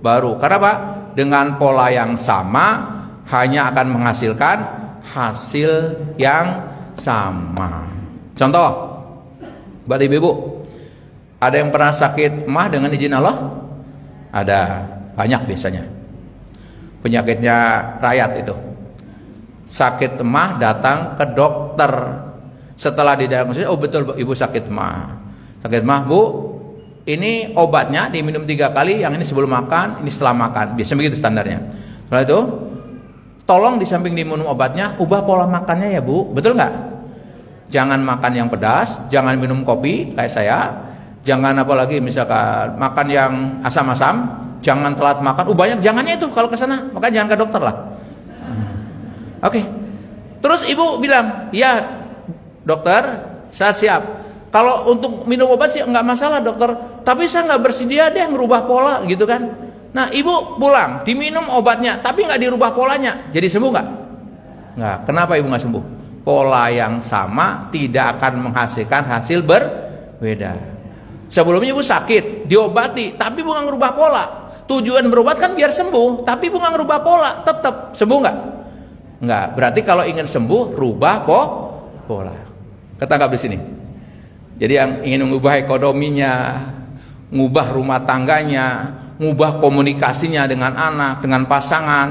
baru. Karena apa? Dengan pola yang sama hanya akan menghasilkan hasil yang sama. Contoh, buat ibu-ibu, ada yang pernah sakit mah dengan izin Allah? Ada, banyak biasanya. Penyakitnya rakyat itu. Sakit mah datang ke dokter. Setelah didiagnosis, oh betul ibu sakit mah. Sakit mah bu, ini obatnya diminum 3 kali, yang ini sebelum makan, ini setelah makan. Biasanya begitu standarnya. Setelah itu, tolong di samping diminum obatnya, ubah pola makannya ya bu, betul nggak? Jangan makan yang pedas, jangan minum kopi kayak saya, jangan apalagi misalkan makan yang asam-asam, jangan telat makan, banyak jangannya itu kalau ke sana, maka jangan ke dokter lah. Oke. Terus ibu bilang, ya dokter, saya siap. Kalau untuk minum obat sih nggak masalah dokter, tapi saya nggak bersedia deh ngerubah pola gitu kan. Nah ibu pulang, diminum obatnya, tapi nggak dirubah polanya, jadi sembuh nggak? Nggak. Kenapa ibu nggak sembuh? Pola yang sama tidak akan menghasilkan hasil berbeda. Sebelumnya ibu sakit, diobati, tapi ibu nggak ngerubah pola. Tujuan berobat kan biar sembuh, tapi ibu nggak ngerubah pola, tetap sembuh nggak? Nggak. Berarti kalau ingin sembuh, rubah pola. Ketangkap di sini. Jadi yang ingin mengubah ekonominya, ngubah rumah tangganya, ngubah komunikasinya dengan anak, dengan pasangan,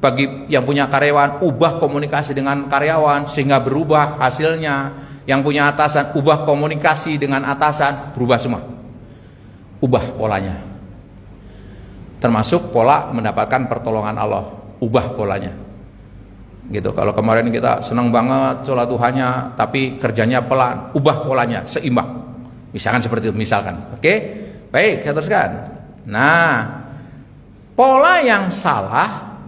bagi yang punya karyawan, ubah komunikasi dengan karyawan sehingga berubah hasilnya. Yang punya atasan, ubah komunikasi dengan atasan, berubah semua. Ubah polanya. Termasuk pola mendapatkan pertolongan Allah, ubah polanya. Gitu. Kalau kemarin kita senang banget sholat duhanya tapi kerjanya pelan, ubah polanya seimbang, misalkan seperti itu, misalkan. Oke, baik, saya teruskan. Nah, pola yang salah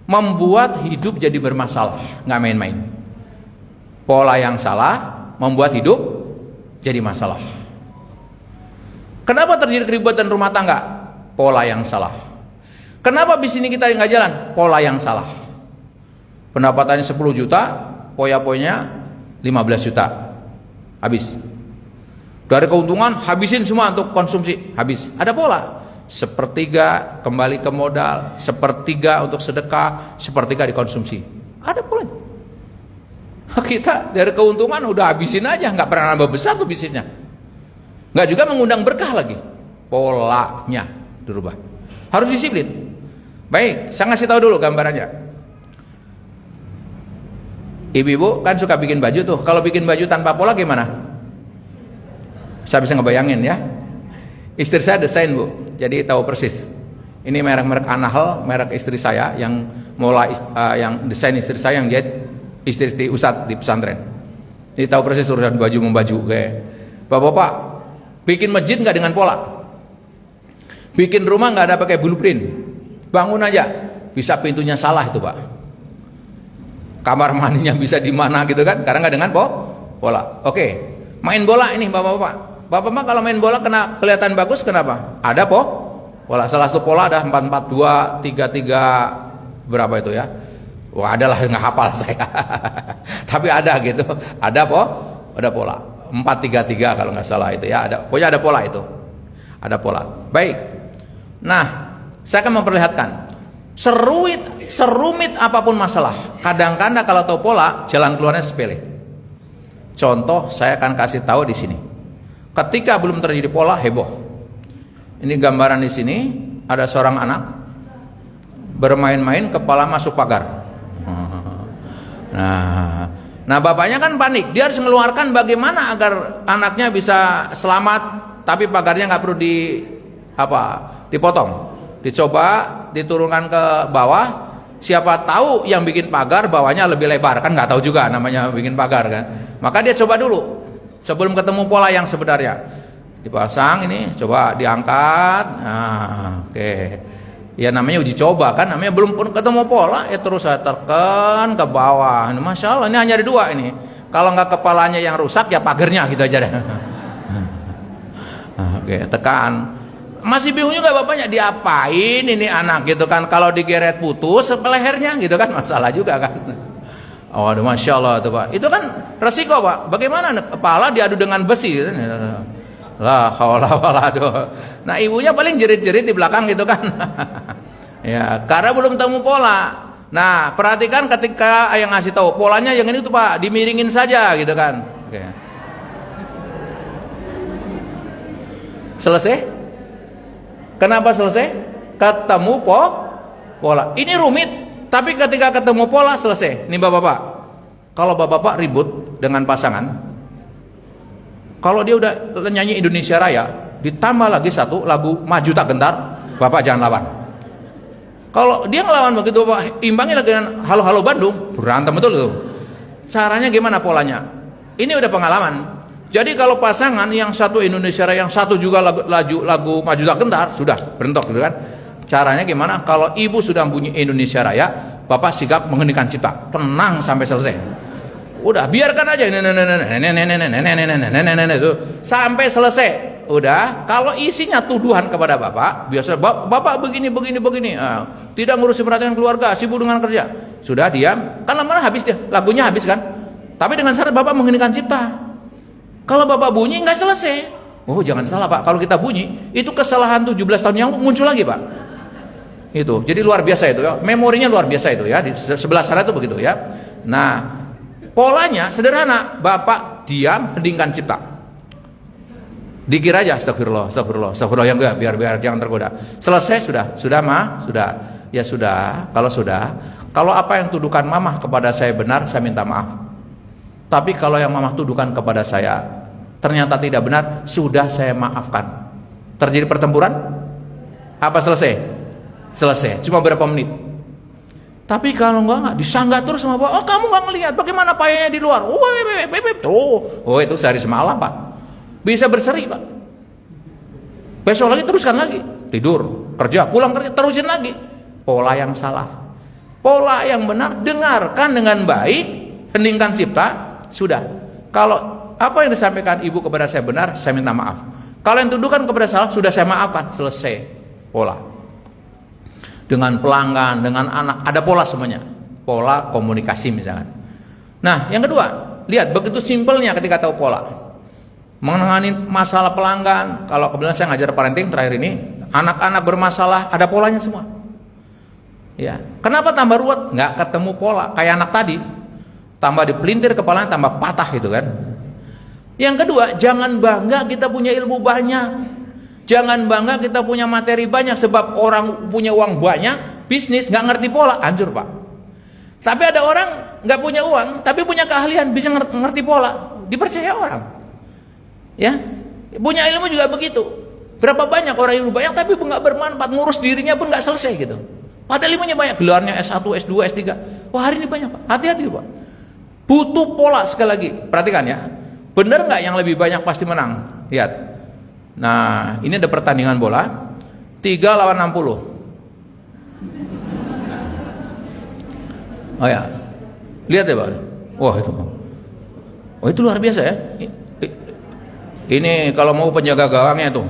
membuat hidup jadi bermasalah, nggak main-main. Pola yang salah membuat hidup jadi masalah. Kenapa terjadi keributan rumah tangga? Pola yang salah. Kenapa bisnis ini kita nggak jalan? Pola yang salah. Pendapatannya 10 juta, poya-poyanya 15 juta. Habis. Dari keuntungan habisin semua untuk konsumsi, habis. Ada pola. 1/3 kembali ke modal, 1/3 untuk sedekah, 1/3 dikonsumsi. Ada pola. Kita dari keuntungan udah habisin aja, nggak pernah nambah besar tuh bisnisnya. Nggak juga mengundang berkah lagi. Polanya dirubah. Harus disiplin. Baik, saya ngasih tahu dulu gambarannya. Ibu-ibu kan suka bikin baju tuh. Kalau bikin baju tanpa pola gimana? Saya bisa ngebayangin ya. Istri saya desain bu, jadi tahu persis. Ini merek-merek Anahel, merek istri saya yang yang desain istri saya, yang jahit istri ustadz di pesantren. Ini tahu persis urusan baju membaju kayak. Bapak-bapak, bikin masjid nggak dengan pola, bikin rumah nggak ada pakai blueprint, bangun aja, bisa pintunya salah itu pak, kamar mandinya bisa di mana gitu kan, karena nggak dengan pola. Oke, main bola ini bapak-bapak, bapak-bapak kalau main bola kena kelihatan bagus kenapa? Ada pola, salah satu pola ada 4-4-2, 3-3 berapa itu ya? Wah adalah nggak hafal saya, tapi ada gitu, ada pola. 4-3-3 kalau nggak salah itu ya, pokoknya ada pola itu, ada pola. Baik, nah saya akan memperlihatkan serumit apapun masalah, kadang-kadang kalau tahu pola jalan keluarnya sepele. Contoh saya akan kasih tahu di sini. Ketika belum terjadi pola heboh. Ini gambaran di sini ada seorang anak bermain-main kepala masuk pagar. Nah bapaknya kan panik, dia harus mengeluarkan bagaimana agar anaknya bisa selamat, tapi pagarnya nggak perlu dipotong, dicoba diturunkan ke bawah. Siapa tahu yang bikin pagar bawahnya lebih lebar, kan nggak tahu juga namanya bikin pagar kan. Maka dia coba dulu sebelum ketemu pola yang sebenarnya, dipasang ini, coba diangkat. Nah, oke. Ya namanya uji coba kan, namanya belum ketemu pola ya terus saya tekan ke bawah. Ini Masya Allah, ini hanya ada 2 ini. Kalau nggak kepalanya yang rusak ya pagernya gitu aja deh. Oke, tekan. Masih bingung juga bapaknya, diapain ini anak gitu kan, kalau digeret putus lehernya gitu kan, masalah juga kan. Oh aduh Masya Allah tuh pak, itu kan resiko pak. Bagaimana kepala diadu dengan besi gitu. Lah haula tuh. Nah ibunya paling jerit-jerit di belakang gitu kan. Ya karena belum temu pola. Nah perhatikan ketika yang ngasih tahu polanya yang ini tuh pak, dimiringin saja gitu kan. Oke. Selesai. Kenapa selesai? Ketemu pola. Ini rumit, tapi ketika ketemu pola selesai. Nih bapak-bapak, kalau bapak-bapak ribut dengan pasangan, kalau dia udah nyanyi Indonesia Raya, ditambah lagi satu lagu Maju Tak Gentar, bapak jangan lawan. Kalau dia ngelawan begitu, bapak imbangi lagi dengan Halo Halo Bandung, berantem betul tuh. Caranya gimana polanya? Ini udah pengalaman. Jadi kalau pasangan yang satu Indonesia Raya, yang satu juga lagu Maju Tak Gentar, sudah berentok gitu kan. Caranya gimana? Kalau ibu sudah bunyi Indonesia Raya, bapak sigap menghentikan cipta, tenang sampai selesai. Udah biarkan aja itu sampai selesai. Udah, kalau isinya tuduhan kepada bapak, biasa bapak begini. Tidak ngurusi perhatian keluarga, sibuk dengan kerja. Sudah diam, kan lama-lama habis dia, lagunya habis kan. Tapi dengan syarat bapak menghentikan cipta. Kalau bapak bunyi nggak selesai. Oh jangan salah pak, kalau kita bunyi itu kesalahan 17 tahun yang muncul lagi pak. Itu, jadi luar biasa itu ya, memorinya luar biasa itu ya, di sebelah sana itu begitu ya. Nah polanya sederhana, bapak diam, heningkan cipta, dikira aja astagfirullah yang enggak, biar jangan tergoda. Selesai sudah ya sudah. Kalau apa yang tuduhkan mamah kepada saya benar, saya minta maaf. Tapi kalau yang mamah tuduhkan kepada saya ternyata tidak benar, sudah saya maafkan. Terjadi pertempuran? Apa selesai? Cuma berapa menit. Tapi kalau enggak disanggah terus sama bapak, oh kamu nggak ngelihat bagaimana payahnya di luar. Oh itu sehari semalam pak. Bisa berseri pak. Besok lagi teruskan lagi. Tidur, kerja, pulang kerja, terusin lagi. Pola yang salah. Pola yang benar, dengarkan dengan baik, heningkan cipta. Sudah. Kalau apa yang disampaikan ibu kepada saya benar, saya minta maaf. Kalau yang tuduhkan kepada salah, sudah saya maafkan. Selesai. Pola. Dengan pelanggan, dengan anak, ada pola semuanya. Pola komunikasi misalnya. Nah, yang kedua, lihat begitu simpelnya ketika tahu pola. Menangani masalah pelanggan. Kalau kebetulan saya ngajar parenting terakhir ini, anak-anak bermasalah, ada polanya semua. Ya, kenapa tambah ruwet? Nggak ketemu pola, kayak anak tadi. Tambah dipelintir kepalanya, tambah patah gitu kan. Yang kedua, jangan bangga kita punya ilmu banyak. Jangan bangga kita punya materi banyak, sebab orang punya uang banyak, bisnis nggak ngerti pola, hancur pak. Tapi ada orang nggak punya uang, tapi punya keahlian, bisa ngerti pola, dipercaya orang. Ya, punya ilmu juga begitu. Berapa banyak orang ilmu banyak tapi nggak bermanfaat, ngurus dirinya pun nggak selesai gitu. Padahal ilmunya banyak, gelarnya S1, S2, S3. Wah, hari ini banyak Pak, hati-hati Pak. Butuh pola sekali lagi, perhatikan ya. Bener nggak yang lebih banyak pasti menang? Lihat. Nah, ini ada pertandingan bola, 3 lawan 60. Oh ya, lihat ya Pak. Wah itu, oh itu luar biasa ya. Ini kalau mau penjaga gawangnya tuh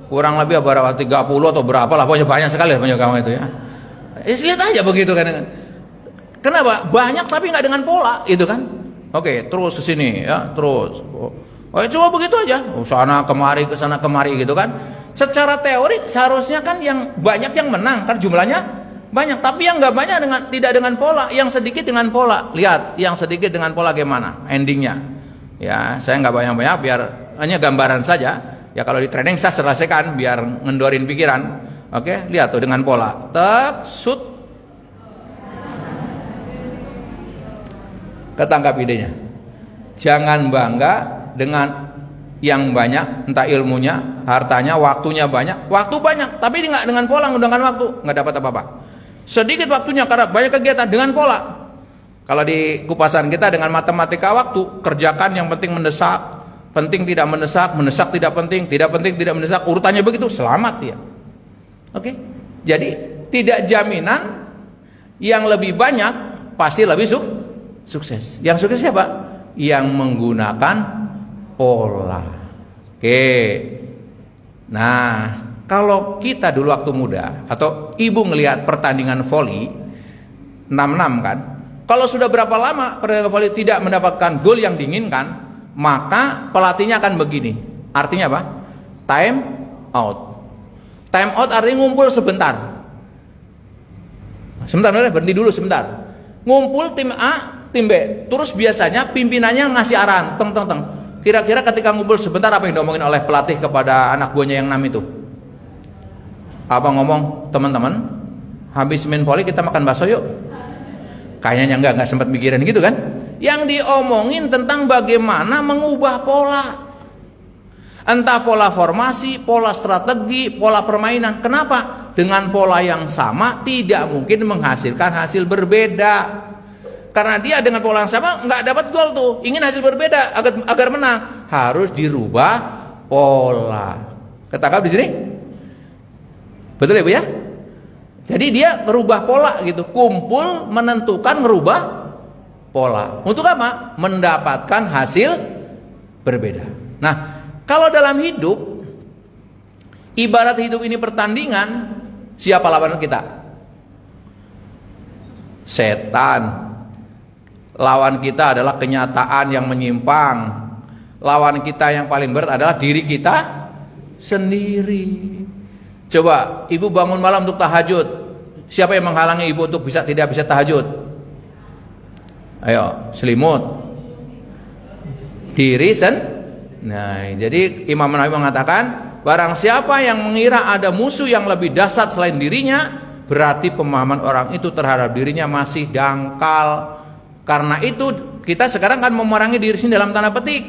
kurang lebih berapa 30 atau berapa lah, pokoknya banyak sekali penjaga gawang itu ya. Lihat aja begitu kan. Kenapa? Banyak tapi nggak dengan pola, itu kan? Oke, terus ke sini ya, terus. Oh, cuma begitu aja. Sana kemari, ke sana kemari gitu kan. Secara teori seharusnya kan yang banyak yang menang, kan jumlahnya banyak, tapi yang nggak banyak tidak dengan pola, yang sedikit dengan pola. Lihat, yang sedikit dengan pola gimana endingnya. Ya, saya nggak banyak-banyak, biar hanya gambaran saja. Ya kalau di training saya selesaikan biar ngendorin pikiran. Oke, lihat tuh dengan pola. Tek, shoot. Ketangkap idenya. Jangan bangga dengan yang banyak, entah ilmunya, hartanya, waktunya banyak. Waktu banyak, tapi nggak dengan pola menggunakan waktu, nggak dapat apa-apa. Sedikit waktunya karena banyak kegiatan dengan pola. Kalau di kupasan kita dengan matematika waktu, kerjakan yang penting mendesak, penting tidak mendesak, mendesak tidak penting tidak mendesak, urutannya begitu, selamat ya. Oke, jadi tidak jaminan yang lebih banyak pasti lebih sukses. Yang sukses siapa? Yang menggunakan pola. Oke. Nah, kalau kita dulu waktu muda atau ibu ngelihat pertandingan voli 6-6 kan, kalau sudah berapa lama pertandingan voli tidak mendapatkan gol yang diinginkan, maka pelatihnya akan begini. Artinya apa? Time out. Time out artinya ngumpul sebentar. Sebentar, berhenti dulu sebentar. Ngumpul tim A, tim B. Terus biasanya pimpinannya ngasih arahan, teng. Kira-kira ketika ngumpul sebentar apa yang diomongin oleh pelatih kepada anak buahnya yang 6 itu? Apa ngomong, teman-teman, habis main voli kita makan bakso yuk? Kayaknya enggak sempat mikirin gitu kan? Yang diomongin tentang bagaimana mengubah pola. Entah pola formasi, pola strategi, pola permainan. Kenapa? Dengan pola yang sama tidak mungkin menghasilkan hasil berbeda. Karena dia dengan pola yang sama nggak dapat gol tuh, ingin hasil berbeda agar menang, harus dirubah pola. Ketangkap di sini? Betul ya Bu ya? Jadi dia merubah pola gitu, kumpul menentukan merubah pola. Untuk apa? Mendapatkan hasil berbeda. Nah, kalau dalam hidup, ibarat hidup ini pertandingan, siapa lawan kita? Setan. Lawan kita adalah kenyataan yang menyimpang. Lawan kita yang paling berat adalah diri kita sendiri. Coba, ibu bangun malam untuk tahajud. Siapa yang menghalangi ibu untuk tidak bisa tahajud? Ayo, selimut. Diri Nah, jadi Imam Nawawi mengatakan, barang siapa yang mengira ada musuh yang lebih dahsyat selain dirinya, berarti pemahaman orang itu terhadap dirinya masih dangkal. Karena itu kita sekarang kan memerangi diri sendiri dalam tanda petik.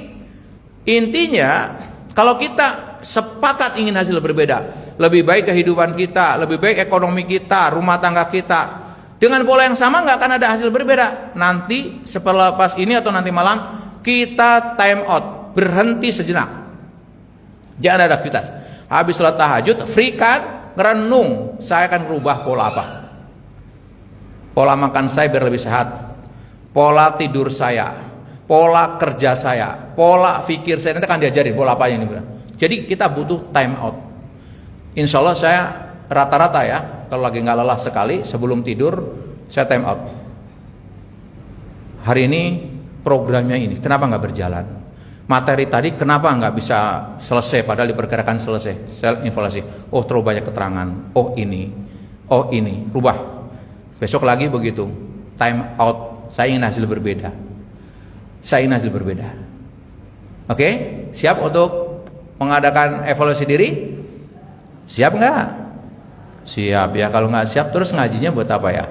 Intinya, kalau kita sepakat ingin hasil berbeda, lebih baik kehidupan kita, lebih baik ekonomi kita, rumah tangga kita, dengan pola yang sama nggak akan ada hasil berbeda. Nanti selepas ini atau nanti malam kita time out, berhenti sejenak, jangan ada aktivitas. Habis sholat tahajud, free kan, renung, saya akan merubah pola apa? Pola makan saya biar lebih sehat, pola tidur saya, pola kerja saya, pola pikir saya, nanti akan diajarin pola apa yang ini. Jadi kita butuh time out. Insya Allah saya rata-rata ya, kalau lagi nggak lelah sekali sebelum tidur saya time out. Hari ini programnya ini, kenapa nggak berjalan? Materi tadi kenapa nggak bisa selesai? Padahal diperkirakan selesai. Saya evaluasi. Oh terlalu banyak keterangan. Oh ini, rubah. Besok lagi begitu. Time out. Saya ingin hasil berbeda. Oke, siap untuk mengadakan evaluasi diri? Siap nggak? Siap ya. Kalau nggak siap terus ngajinya buat apa ya?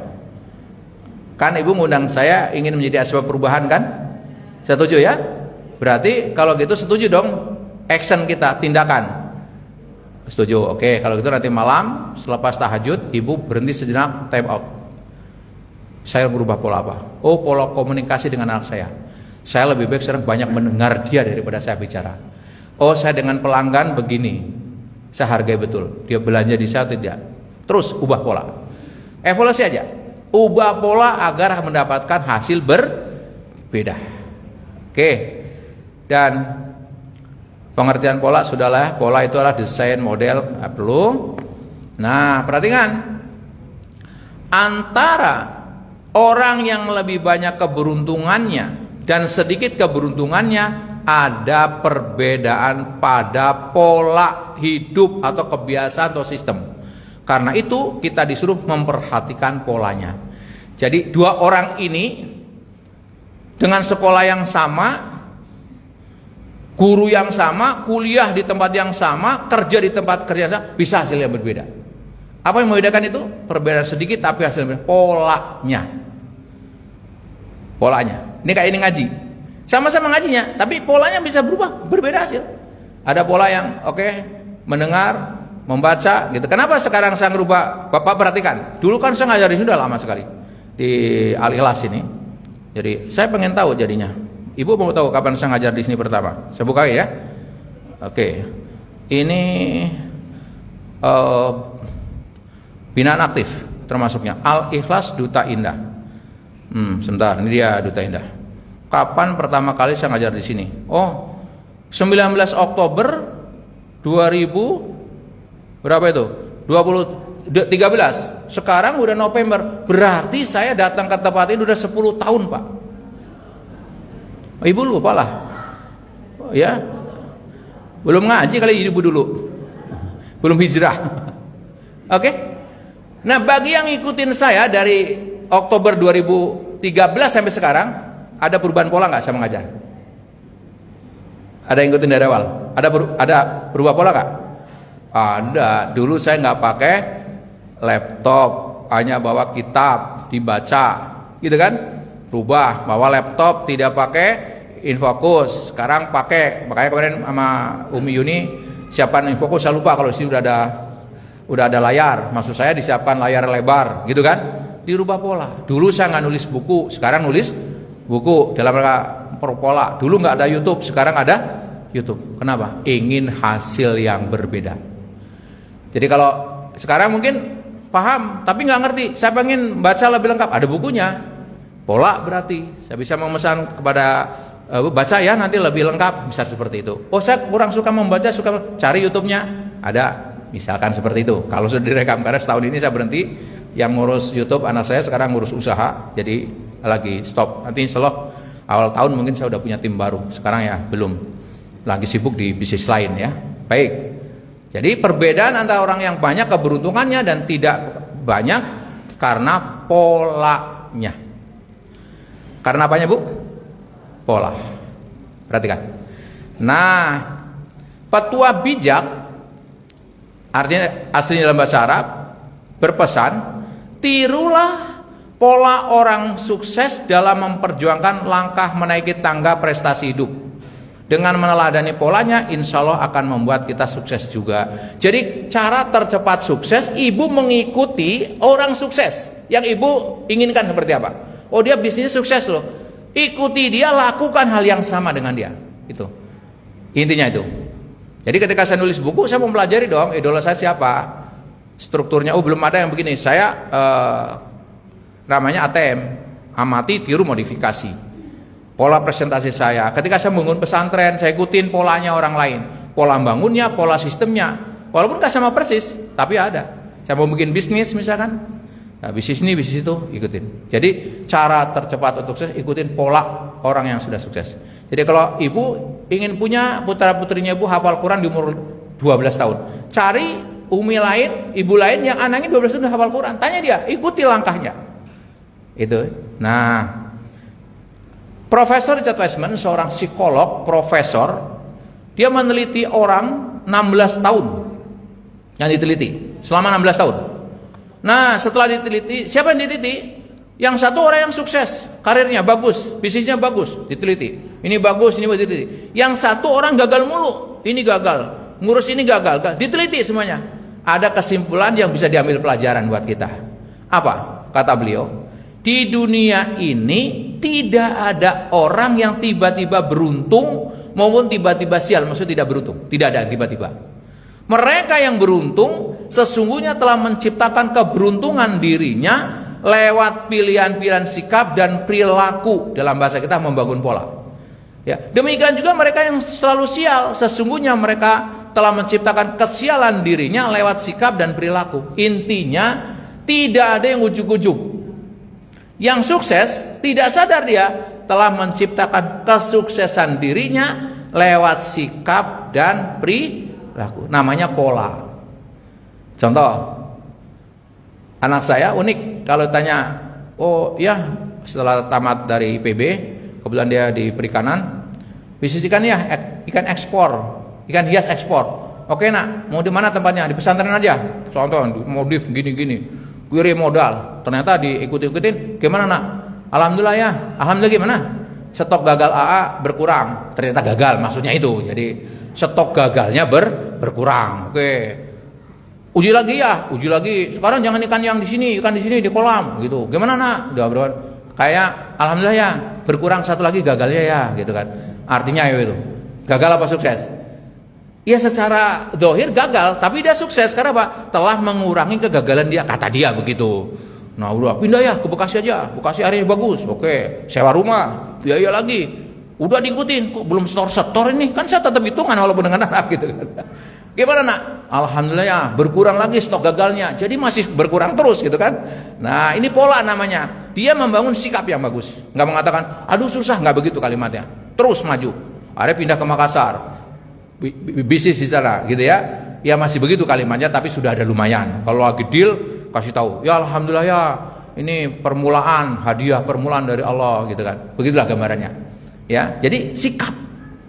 Kan ibu ngundang saya ingin menjadi asbab perubahan kan? Setuju ya? Berarti kalau gitu setuju dong action kita, tindakan. Setuju? Oke, kalau gitu nanti malam selepas tahajud ibu berhenti sejenak, time out. Saya berubah pola apa? Oh, pola komunikasi dengan anak saya. Saya lebih baik sekarang banyak mendengar dia daripada saya bicara. Oh, saya dengan pelanggan begini, saya hargai betul. Dia belanja di saya atau tidak. Terus ubah pola. Evaluasi aja. Ubah pola agar mendapatkan hasil berbeda. Oke. Dan pengertian pola sudahlah. Pola itu adalah desain model. Nggak perlu. Nah, perhatikan. Antara orang yang lebih banyak keberuntungannya dan sedikit keberuntungannya, ada perbedaan pada pola hidup atau kebiasaan atau sistem. Karena itu kita disuruh memperhatikan polanya. Jadi dua orang ini dengan sekolah yang sama, guru yang sama, kuliah di tempat yang sama, kerja di tempat kerja yang sama, bisa hasilnya berbeda. Apa yang membedakan itu? Perbedaan sedikit tapi hasilnya berbeda. Polanya. Ini kayak ini ngaji. Sama-sama ngajinya, tapi polanya bisa berubah, berbeda hasil. Ada pola yang mendengar, membaca gitu. Kenapa sekarang saya ngerubah? Bapak perhatikan. Dulu kan saya ngajar di sini udah lama sekali di Al-Ikhlas ini. Jadi saya pengen tahu jadinya. Ibu mau tahu kapan saya ngajar di sini pertama? Saya buka ya. Oke. Ini binaan aktif termasuknya Al-Ikhlas Duta Indah. Sebentar, ini dia Duta Indah. Kapan pertama kali saya ngajar di sini? Oh, 19 Oktober 2000 berapa itu? 13. Sekarang udah November. Berarti saya datang ke tempat ini udah 10 tahun, Pak. Ibu lupa lah. Ya. Belum ngaji kali ibu dulu. Belum hijrah. Oke? Nah, bagi yang ngikutin saya dari Oktober 2013 sampai sekarang, ada perubahan pola nggak saya mengajar? Ada yang ngikutin dari awal? Ada berubah pola nggak? Ada. Dulu saya nggak pakai laptop, hanya bawa kitab dibaca, gitu kan? Berubah, bawa laptop, tidak pakai Infocus. Sekarang pakai. Makanya kemarin sama Umi Yuni siapkan Infocus. Saya lupa kalau di sini udah ada layar. Maksud saya disiapkan layar lebar, gitu kan? Dirubah pola. Dulu saya nggak nulis buku, sekarang nulis buku dalam rangka pola. Dulu nggak ada YouTube, sekarang ada YouTube. Kenapa? Ingin hasil yang berbeda. Jadi kalau sekarang mungkin paham, tapi nggak ngerti. Saya pengen baca lebih lengkap. Ada bukunya. Pola berarti. Saya bisa memesan kepada baca ya nanti lebih lengkap. Bisa seperti itu. Oh, saya kurang suka membaca, suka cari YouTube-nya. Ada. Misalkan seperti itu. Kalau sudah direkam, karena setahun ini saya berhenti. Yang ngurus YouTube anak saya sekarang ngurus usaha. Jadi lagi stop. Nanti insya Allah awal tahun mungkin saya udah punya tim baru. Sekarang ya belum. Lagi sibuk di bisnis lain ya. Baik. Jadi perbedaan antara orang yang banyak keberuntungannya dan tidak banyak karena polanya. Karena apanya, Bu? Pola. Perhatikan. Nah, petua bijak artinya aslinya dalam bahasa Arab berpesan, tirulah pola orang sukses dalam memperjuangkan langkah menaiki tangga prestasi hidup. Dengan meneladani polanya, insya Allah akan membuat kita sukses juga. Jadi cara tercepat sukses, ibu mengikuti orang sukses yang ibu inginkan seperti apa. Oh, dia bisnis sukses loh. Ikuti dia, lakukan hal yang sama dengan dia. Itu intinya itu. Jadi ketika saya nulis buku, saya mempelajari dong idola saya siapa, strukturnya. Oh, belum ada yang begini. Saya namanya ATM, amati, tiru, modifikasi. Pola presentasi saya, ketika saya membangun pesantren, saya ikutin polanya orang lain, pola bangunnya, pola sistemnya, walaupun gak sama persis, tapi ada. Saya mau bikin bisnis misalkan, nah, bisnis ini, bisnis itu, ikutin. Jadi cara tercepat untuk sukses, ikutin pola orang yang sudah sukses. Jadi kalau ibu ingin punya putra putrinya ibu hafal Quran di umur 12 tahun, cari umi lain, ibu lain yang anaknya 12 tahun sudah hafal Quran, tanya dia, ikuti langkahnya. Itu. Nah, Profesor Richard Wiseman, seorang psikolog, profesor, dia meneliti orang 16 tahun yang diteliti, selama 16 tahun. Nah, setelah diteliti, siapa yang diteliti? Yang satu orang yang sukses, karirnya bagus, bisnisnya bagus, diteliti. Ini bagus, ini bagus, diteliti. Yang satu orang gagal mulu, ini gagal. ngurus ini gagal. Diteliti semuanya. Ada kesimpulan yang bisa diambil pelajaran buat kita. Apa? Kata beliau, di dunia ini tidak ada orang yang tiba-tiba beruntung maupun tiba-tiba sial, maksudnya tidak beruntung. Tidak ada tiba-tiba. Mereka yang beruntung sesungguhnya telah menciptakan keberuntungan dirinya lewat pilihan-pilihan sikap dan perilaku. Dalam bahasa kita membangun pola. Ya, demikian juga mereka yang selalu sial, sesungguhnya mereka telah menciptakan kesialan dirinya lewat sikap dan perilaku. Intinya tidak ada yang ujuk-ujuk. Yang sukses tidak sadar dia telah menciptakan kesuksesan dirinya lewat sikap dan perilaku. Namanya pola. Contoh, anak saya unik. Kalau tanya, oh ya setelah tamat dari IPB, kebetulan dia di perikanan, bisnis ikan ya, ikan ekspor, ikan hias ekspor. Oke nak, mau di mana tempatnya? Di pesantren aja. Contoh, modif gini-gini, kirim modal. Ternyata diikutin, gimana nak? Alhamdulillah ya. Alhamdulillah gimana? Stok gagal AA berkurang. Ternyata gagal, maksudnya itu. Jadi stok gagalnya berkurang. Oke. Uji lagi ya, uji lagi. Sekarang jangan ikan yang di sini, ikan di sini di kolam gitu. Gimana nak? Udah berapa? Kayak alhamdulillah ya, berkurang satu lagi gagalnya ya, gitu kan. Artinya itu. Gagal apa sukses? Ya secara dohir gagal, tapi dia sukses karena apa? Telah mengurangi kegagalan dia, kata dia begitu. Nah udah pindah ya ke Bekasi aja. Bekasi hari ini bagus. Oke, sewa rumah, biaya lagi. Udah diikutin, kok belum setor ini? Kan saya tetap hitungan walaupun dengan anak gitu kan. Gimana nak? Alhamdulillah ya, berkurang lagi stok gagalnya. Jadi masih berkurang terus gitu kan. Nah ini pola namanya. Dia membangun sikap yang bagus. Nggak mengatakan, aduh susah, nggak begitu kalimatnya. Terus maju. Akhirnya pindah ke Makassar. Bisnis di sana gitu ya. Ya masih begitu kalimatnya, tapi sudah ada lumayan. Kalau lagi deal, kasih tahu. Ya alhamdulillah ya, ini permulaan, hadiah permulaan dari Allah gitu kan. Begitulah gambarannya. Ya, jadi sikap.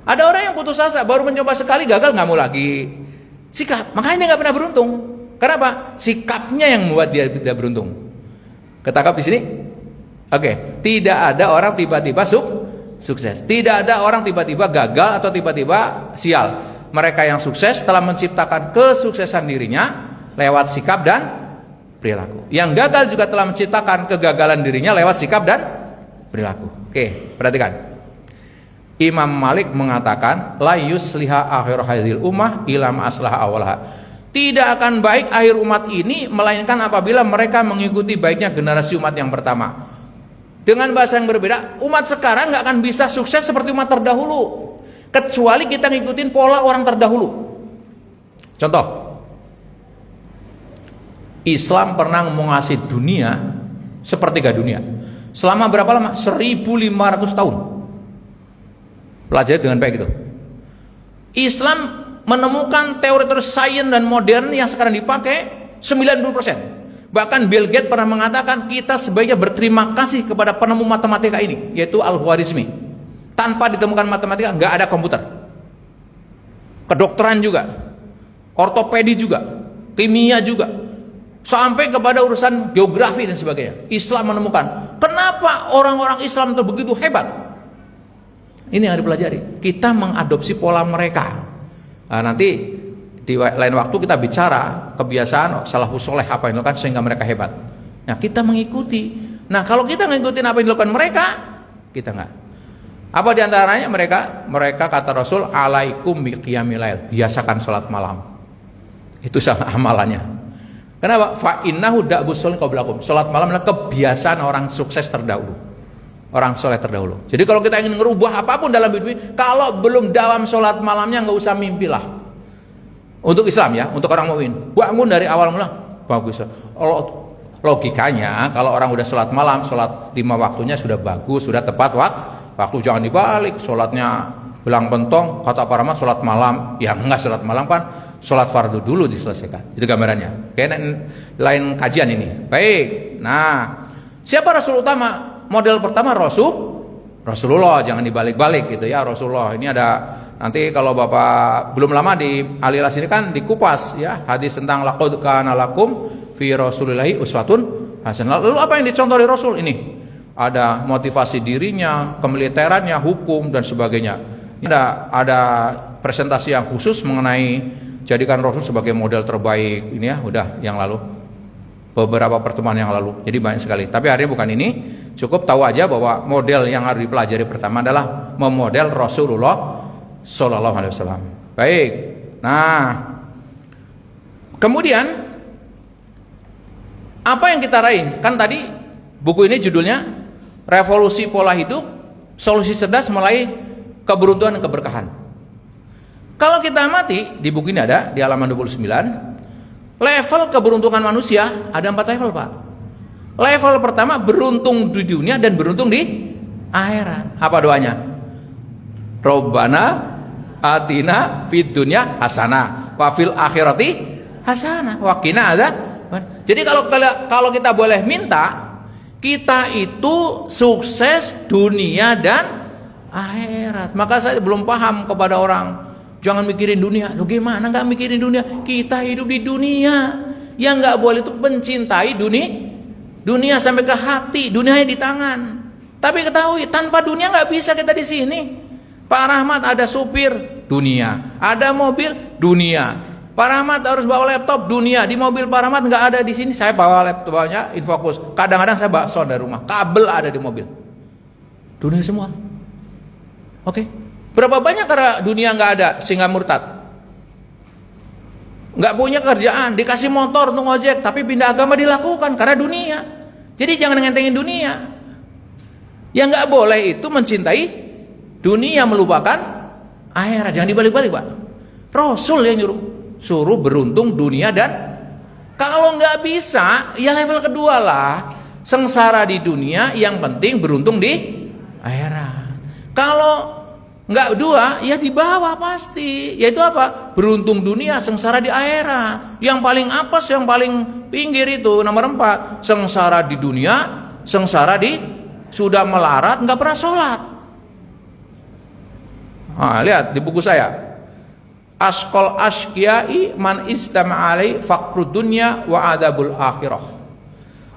Ada orang yang putus asa, baru mencoba sekali gagal, nggak mau lagi. Sikap, makanya dia nggak pernah beruntung. Kenapa? Sikapnya yang membuat dia tidak beruntung. Ketangkap di sini? Oke, tidak ada orang tiba-tiba sukses. Tidak ada orang tiba-tiba gagal atau tiba-tiba sial. Mereka yang sukses telah menciptakan kesuksesan dirinya lewat sikap dan perilaku. Yang gagal juga telah menciptakan kegagalan dirinya lewat sikap dan perilaku. Oke, perhatikan. Imam Malik mengatakan, la yusliha akhir hadhil ummah ila ma aslaha awalaha. Tidak akan baik akhir umat ini melainkan apabila mereka mengikuti baiknya generasi umat yang pertama. Dengan bahasa yang berbeda, umat sekarang nggak akan bisa sukses seperti umat terdahulu kecuali kita ngikutin pola orang terdahulu. Contoh, Islam pernah menguasai dunia sepertiga dunia. Selama berapa lama? 1500 tahun. Pelajari dengan baik itu. Islam menemukan teori-teori sains dan modern yang sekarang dipakai 90%. Bahkan Bill Gates pernah mengatakan kita sebaiknya berterima kasih kepada penemu matematika ini, yaitu Al-Khwarizmi. Tanpa ditemukan matematika nggak ada komputer. Kedokteran juga, ortopedi juga, kimia juga, sampai kepada urusan geografi dan sebagainya. Islam menemukan. Kenapa orang-orang Islam itu begitu hebat? Ini yang dipelajari. Kita mengadopsi pola mereka. Nah, nanti di lain waktu kita bicara kebiasaan salafus soleh apa yang dilakukan sehingga mereka hebat. Nah kita mengikuti. Nah kalau kita mengikuti apa yang dilakukan mereka, kita enggak. Apa diantaranya mereka kata Rasul, alaikum biqiyamil lail, biasakan sholat malam. Itu salah amalannya. Kenapa? Fa innahu da'bus sholihin qablakum. Sholat malam adalah kebiasaan orang sukses terdahulu. Orang soleh terdahulu. Jadi kalau kita ingin merubah apapun dalam hidup ini, kalau belum dalam sholat malamnya nggak usah mimpilah. Untuk Islam ya, untuk orang mukmin, bangun dari awal mula bagus. Logikanya kalau orang udah sholat malam, sholat 5 waktunya sudah bagus, sudah tepat waktu, jangan dibalik. Sholatnya belang pentong, kata para ulama sholat malam, ya enggak, sholat malam kan sholat fardu dulu diselesaikan. Itu gambarannya. Kayak lain kajian ini. Baik. Nah, siapa Rasul utama? Model pertama Rasulullah, jangan dibalik-balik gitu ya. Rasulullah ini ada, nanti kalau Bapak belum lama di Alilas ini kan dikupas ya hadis tentang laqad kana lakum fi rasulillahi uswatun hasanah. Lalu apa yang dicontoh dari Rasul ini? Ada motivasi dirinya, kemiliterannya, hukum dan sebagainya. Ini ada presentasi yang khusus mengenai jadikan Rasul sebagai model terbaik. Ini ya, udah yang lalu. Beberapa pertemuan yang lalu. Jadi banyak sekali. Tapi hari ini bukan ini. Cukup tahu aja bahwa model yang harus dipelajari pertama adalah memodel Rasulullah Sallallahu Alaihi Wasallam. Baik. Nah, kemudian apa yang kita raih? Kan tadi buku ini judulnya Revolusi Pola Hidup, Solusi Cerdas Meraih Keberuntungan dan Keberkahan. Kalau kita amati di buku ini ada di halaman 29, level keberuntungan manusia ada 4 level, Pak. Level pertama beruntung di dunia dan beruntung di akhirat. Apa doanya? Robbana atina fid dunya hasanah wa fil akhirati hasanah wa qina adzab. Jadi kalau kita boleh minta, kita itu sukses dunia dan akhirat. Maka saya belum paham kepada orang, jangan mikirin dunia. Loh, gimana nggak mikirin dunia? Kita hidup di dunia. Yang nggak boleh itu mencintai dunia sampai ke hati. Dunianya di tangan. Tapi ketahui, tanpa dunia nggak bisa kita di sini. Pak Rahmat ada supir, dunia. Ada mobil, dunia. Pak Rahmat harus bawa laptop, dunia. Di mobil Pak Rahmat nggak ada di sini. Saya bawa laptopnya Infocus. Kadang-kadang saya bawa sound dari rumah. Kabel ada di mobil. Dunia semua. Oke. Berapa banyak karena dunia nggak ada sehingga murtad? Nggak punya kerjaan, dikasih motor untuk ngojek, tapi pindah agama dilakukan karena dunia. Jadi jangan ngentengin dunia. Yang nggak boleh itu mencintai dunia melupakan akhirat. Jangan dibalik-balik, Pak. Rasul yang suruh beruntung dunia dan kalau nggak bisa, ya level kedua lah. Sengsara di dunia, yang penting beruntung di akhirat. Kalau nggak dua, ya di bawah pasti. Yaitu apa? Beruntung dunia, sengsara di akhirat. Yang paling apes, yang paling pinggir itu nomor 4. Sengsara di dunia, sengsara di sudah melarat, nggak pernah sholat. Nah, lihat di buku saya. Asqal asqiyai man istama'alai faqrud dunya wa adabul akhirah.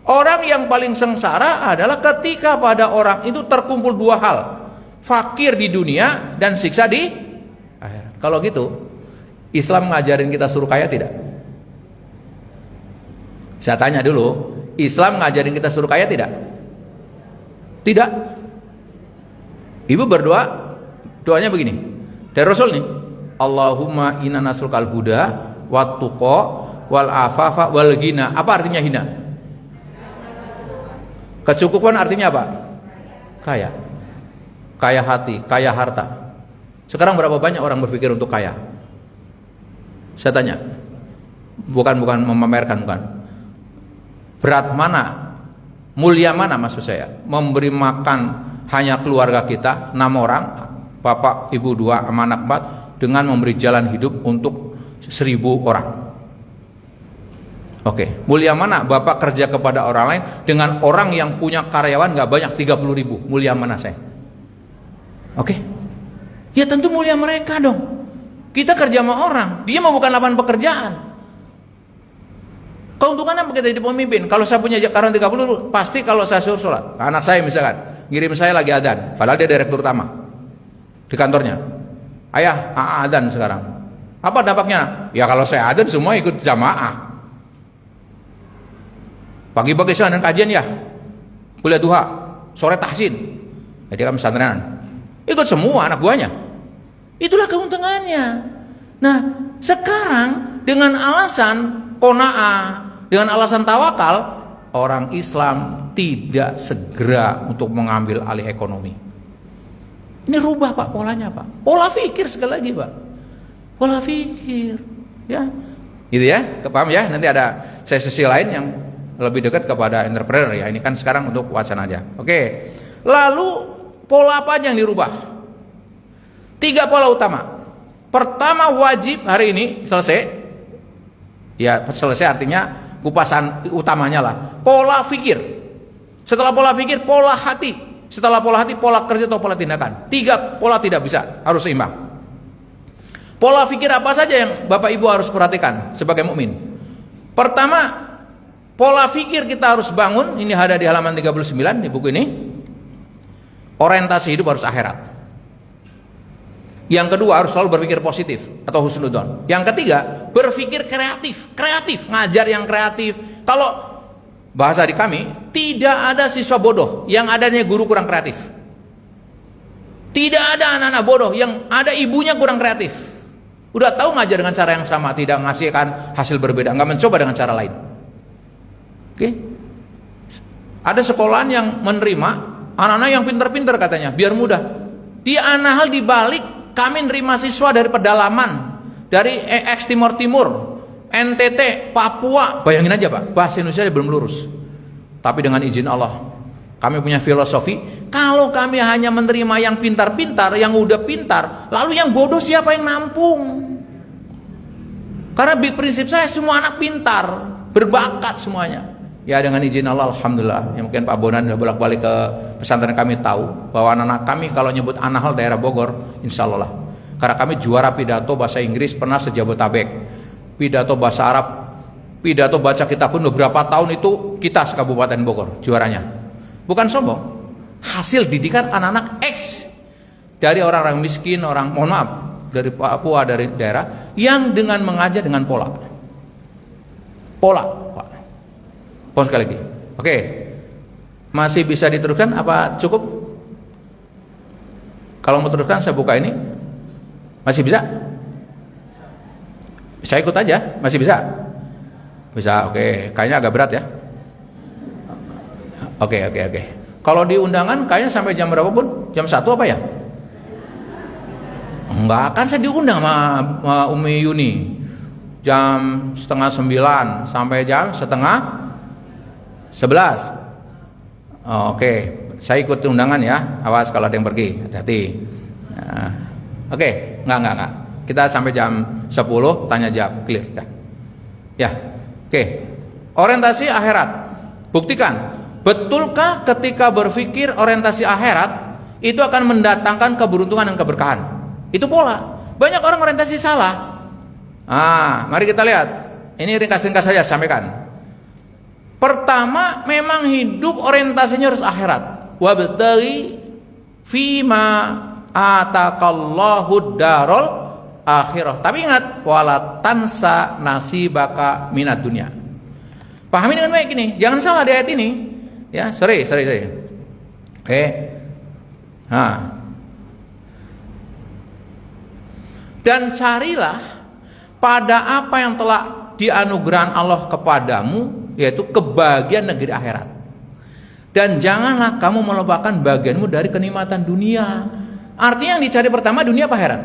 Orang yang paling sengsara adalah ketika pada orang itu terkumpul 2 hal. Fakir di dunia dan siksa di akhirat. Kalau gitu, Islam ngajarin kita suruh kaya tidak? Saya tanya dulu, Islam ngajarin kita suruh kaya tidak? Tidak. Ibu berdoa, doanya begini. Dari Rasul nih. Allahumma inna nasrukal huda wat tuqa wal afafa wal ghina. Apa artinya hina? Kecukupan artinya apa? Kaya. Kaya hati, kaya harta. Sekarang berapa banyak orang berpikir untuk kaya? Saya tanya. Bukan memamerkan, bukan. Berat mana? Mulia mana maksud saya? Memberi makan hanya keluarga kita 6 orang, bapak, ibu 2, sama anak 4, dengan memberi jalan hidup untuk 1000 orang. Oke, mulia mana bapak kerja kepada orang lain dengan orang yang punya karyawan gak banyak 30.000? Mulia mana saya? Oke, ya tentu mulia mereka dong. Kita kerja sama orang, dia mau bukan lapangan pekerjaan. Keuntungan apa kita jadi pemimpin? Kalau saya punya karyawan 30, pasti kalau saya suruh sholat, anak saya misalkan ngirim saya lagi adzan, padahal dia direktur utama di kantornya. Ayah, adzan sekarang. Apa dampaknya? Ya kalau saya adzan semua ikut jamaah. Pagi-pagi saya dan kajian ya, kuliah duha, sore tahsin. Jadi kan pesantrenan. Ikut semua anak buahnya. Itulah keuntungannya. Nah, sekarang dengan alasan qanaah, dengan alasan tawakal, orang Islam tidak segera untuk mengambil alih ekonomi. Ini rubah Pak polanya Pak. Pola pikir sekali lagi Pak. Pola pikir. Ya. Gitu ya, kepaham ya? Nanti ada sesi lain yang lebih dekat kepada entrepreneur ya. Ini kan sekarang untuk wacana aja. Oke. Lalu pola apa yang dirubah? 3 pola utama. Pertama, wajib hari ini selesai. Ya, selesai artinya kupasan utamanya lah. Pola fikir. Setelah pola fikir, pola hati. Setelah pola hati, pola kerja atau pola tindakan. 3 pola tidak bisa, harus seimbang. Pola fikir apa saja yang Bapak Ibu harus perhatikan sebagai mukmin? Pertama, pola fikir kita harus bangun. Ini ada di halaman 39 di buku ini. Orientasi hidup harus akhirat. Yang kedua, harus selalu berpikir positif atau husnudzon. Yang ketiga, berpikir kreatif, ngajar yang kreatif. Kalau bahasa di kami, tidak ada siswa bodoh, yang adanya guru kurang kreatif. Tidak ada anak-anak bodoh, yang ada ibunya kurang kreatif. Udah tahu ngajar dengan cara yang sama, tidak menghasilkan hasil berbeda, nggak mencoba dengan cara lain. Oke? Ada sekolahan yang menerima anak-anak yang pintar-pintar katanya, biar mudah. Di anak hal dibalik, kami menerima siswa dari pedalaman, dari ex Timur, NTT, Papua. Bayangin aja Pak, bahasa Indonesia belum lurus. Tapi dengan izin Allah, kami punya filosofi, kalau kami hanya menerima yang pintar-pintar, yang udah pintar, lalu yang bodoh siapa yang nampung? Karena prinsip saya semua anak pintar, berbakat semuanya. Ya dengan izin Allah, alhamdulillah. Ya mungkin Pak Bonan udah bolak-balik ke pesantren kami tahu bahwa anak-anak kami kalau nyebut Anahal daerah Bogor, insya Allah lah. Karena kami juara pidato bahasa Inggris pernah sejabotabek, pidato bahasa Arab, pidato baca kitab pun beberapa tahun itu kita se-Kabupaten Bogor juaranya. Bukan sombong, hasil didikan anak-anak X dari orang-orang miskin, orang mohon maaf dari Papua, dari daerah yang dengan mengajar dengan pola, Pak. Pon sekali lagi. Oke. Masih bisa diteruskan apa cukup? Kalau mau teruskan saya buka ini. Masih bisa? Saya ikut aja, masih bisa? Bisa, oke. Kayaknya agak berat ya. Oke. Kalau di undangan kayaknya sampai jam berapa pun? Jam 1 apa ya? Enggak, kan saya diundang sama Umi Yuni. Jam 8:30 sampai jam 8:30. Oke, saya ikut undangan ya. Awas kalau ada yang pergi, hati-hati. Nah, oke, enggak. Kita sampai jam 10 tanya jawab, clear ya. Oke. Orientasi akhirat. Buktikan, betulkah ketika berpikir orientasi akhirat itu akan mendatangkan keberuntungan dan keberkahan? Itu pola. Banyak orang orientasi salah. Mari kita lihat. Ini ringkas-ringkas saja sampaikan. Pertama, memang hidup orientasinya harus akhirat. Wabtaghi fima ataqallahu darul akhirah. Tapi ingat, wala tansa nasibaka minad dunya. Pahami dengan baik ini. Jangan salah di ayat ini. Ya, sorry. Oke. Dan carilah pada apa yang telah dianugerahkan Allah kepadamu, yaitu kebahagiaan negeri akhirat. Dan janganlah kamu melupakan bagianmu dari kenikmatan dunia. Artinya yang dicari pertama dunia apa akhirat?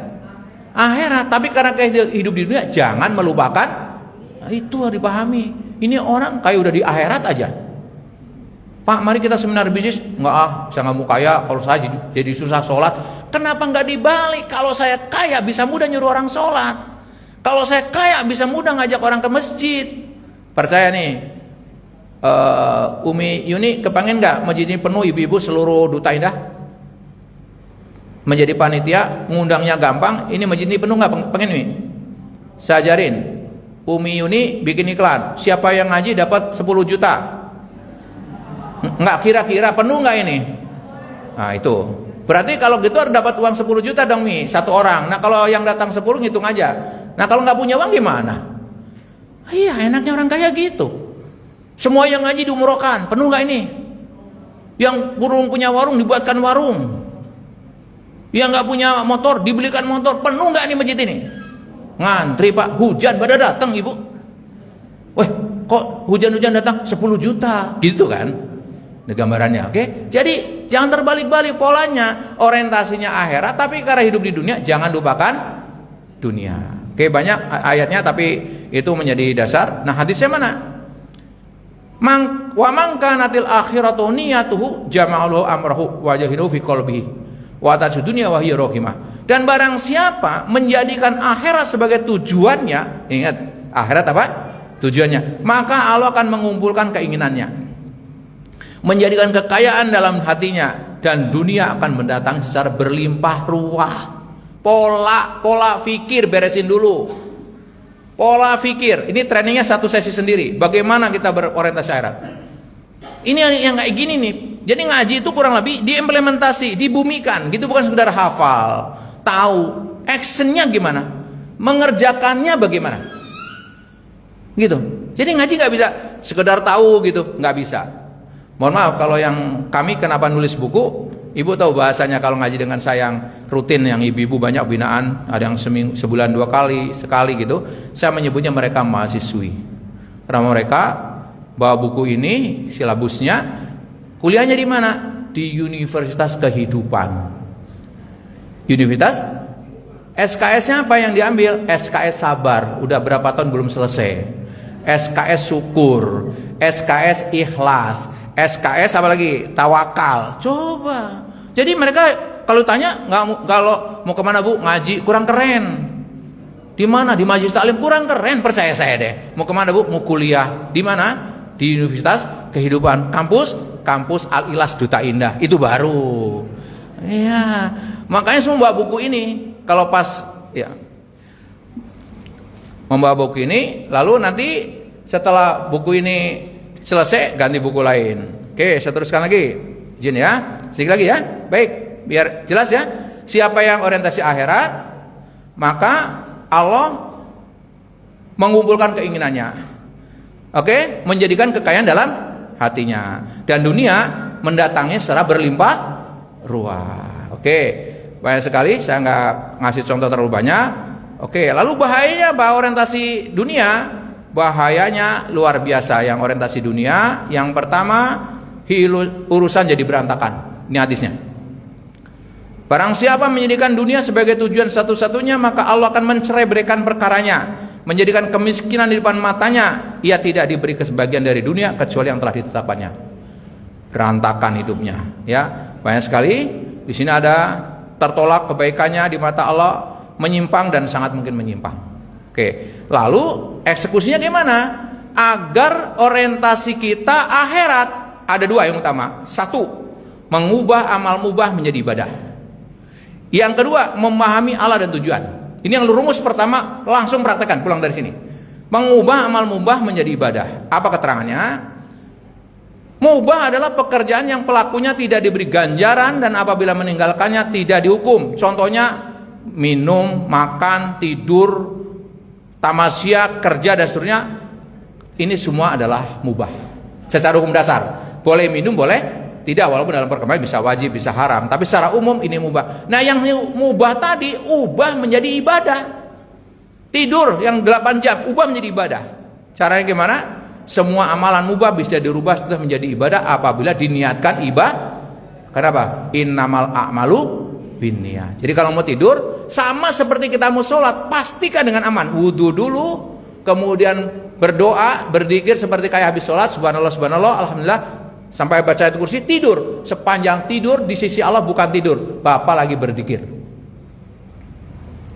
Akhirat. Tapi karena hidup di dunia, jangan melupakan. Itu harus dipahami. Ini orang kayak udah di akhirat aja. Pak, mari kita seminar bisnis. Saya nggak mau kaya. Kalau saya jadi susah sholat. Kenapa nggak dibalik? Kalau saya kaya bisa mudah nyuruh orang sholat. Kalau saya kaya bisa mudah ngajak orang ke masjid. Percaya nih. Umi Yuni kepengen nggak masjid ini penuh ibu-ibu seluruh Duta Indah? Menjadi panitia, ngundangnya gampang. Ini masjid ini penuh nggak? Pengen nih? Saya ajarin. Umi Yuni bikin iklan. Siapa yang ngaji dapat 10 juta. Nggak kira-kira penuh nggak ini? Nah itu. Berarti kalau gitu harus dapat uang 10 juta dong Mi, satu orang. Nah kalau yang datang 10 ngitung aja. Nah kalau nggak punya uang gimana? Iya enaknya orang kaya gitu. Semua yang ngaji diumrohkan, penuh nggak ini? Yang burung punya warung dibuatkan warung. Yang nggak punya motor dibelikan motor, penuh nggak nih masjid ini? Ngantri Pak, hujan pada datang ibu. Weh, kok hujan-hujan datang 10 juta, gitu kan? Ini gambarannya, oke? Jadi jangan terbalik-balik polanya, orientasinya akhirat, tapi karena hidup di dunia jangan lupakan dunia. Oke, banyak ayatnya, tapi itu menjadi dasar. Nah, hadisnya mana? Wa man kanatil akhiratu niyatuhu jama'alahu amrahu wa jahilu fi qalbihi wa tajudunya wa hiya rahimah. Dan barang siapa menjadikan akhirat sebagai tujuannya, ingat akhirat apa? Tujuannya, maka Allah akan mengumpulkan keinginannya, menjadikan kekayaan dalam hatinya, dan dunia akan mendatang secara berlimpah ruah. Pola fikir beresin dulu. Pola fikir, ini trainingnya satu sesi sendiri. Bagaimana kita berorientasi akhirat? Ini yang kayak gini nih. Jadi ngaji itu kurang lebih diimplementasi, dibumikan. Gitu bukan sekedar hafal, tahu. actionnya gimana, mengerjakannya bagaimana, gitu. Jadi ngaji nggak bisa sekedar tahu gitu, nggak bisa. Mohon maaf kalau yang kami kenapa nulis buku, ibu tahu bahasanya kalau ngaji dengan saya yang rutin, yang ibu-ibu banyak binaan, ada yang sebulan 2 kali, sekali gitu. Saya menyebutnya mereka mahasiswi, karena mereka bawa buku ini, silabusnya, kuliahnya di mana? Di Universitas Kehidupan. Universitas, SKS-nya apa yang diambil? SKS Sabar, udah berapa tahun belum selesai. SKS Syukur, SKS Ikhlas, SKS apa lagi? Tawakal. Coba. Jadi mereka kalau tanya kalau mau kemana Bu? Ngaji, kurang keren. Di mana? Di Majelis Taklim, kurang keren. Percaya saya deh. Mau kemana Bu? Mau kuliah. Di mana? Di Universitas Kehidupan. Kampus Al-Ilas Duta Indah. Itu baru. Iya. Makanya semua bawa buku ini. Kalau pas ya membawa buku ini, lalu nanti setelah buku ini selesai ganti buku lain. Oke, saya teruskan lagi. Izin ya. Sedikit lagi ya. Baik, biar jelas ya. Siapa yang orientasi akhirat, maka Allah mengumpulkan keinginannya. Oke, menjadikan kekayaan dalam hatinya, dan dunia mendatangi secara berlimpah ruah. Oke, banyak sekali, saya nggak ngasih contoh terlalu banyak. Oke, lalu bahayanya apa orientasi dunia? Bahayanya luar biasa yang orientasi dunia. Yang pertama, urusan jadi berantakan. Ini hadisnya. Barang siapa menjadikan dunia sebagai tujuan satu-satunya, maka Allah akan mencerai-beraikan perkaranya, menjadikan kemiskinan di depan matanya. Ia tidak diberi kesebagian dari dunia kecuali yang telah ditetapkannya. Berantakan hidupnya, ya. Banyak sekali di sini ada tertolak kebaikannya di mata Allah, menyimpang dan sangat mungkin menyimpang. Oke, lalu eksekusinya gimana? Agar orientasi kita akhirat, ada 2 yang utama. 1, mengubah amal mubah menjadi ibadah. Yang kedua, memahami Allah dan tujuan. Ini yang rumus pertama, langsung praktekkan pulang dari sini. Mengubah amal mubah menjadi ibadah. Apa keterangannya? Mubah adalah pekerjaan yang pelakunya tidak diberi ganjaran dan apabila meninggalkannya tidak dihukum. Contohnya minum, makan, tidur, tamasya, kerja dan seterusnya. Ini semua adalah mubah. Secara hukum dasar, boleh minum, boleh tidak, walaupun dalam perkembangan bisa wajib, bisa haram, tapi secara umum ini mubah. Nah, yang mubah tadi ubah menjadi ibadah. Tidur yang 8 jam ubah menjadi ibadah. Caranya gimana? Semua amalan mubah bisa dirubah setelah menjadi ibadah apabila diniatkan ibadah. Kenapa? Innamal a'malu binniyat. Jadi kalau mau tidur, sama seperti kita mau sholat, pastikan dengan aman. Wudu dulu, kemudian berdoa, berzikir seperti kayak habis sholat, subhanallah, subhanallah, alhamdulillah, sampai baca ayat kursi, tidur. Sepanjang tidur di sisi Allah bukan tidur, Bapak lagi berzikir.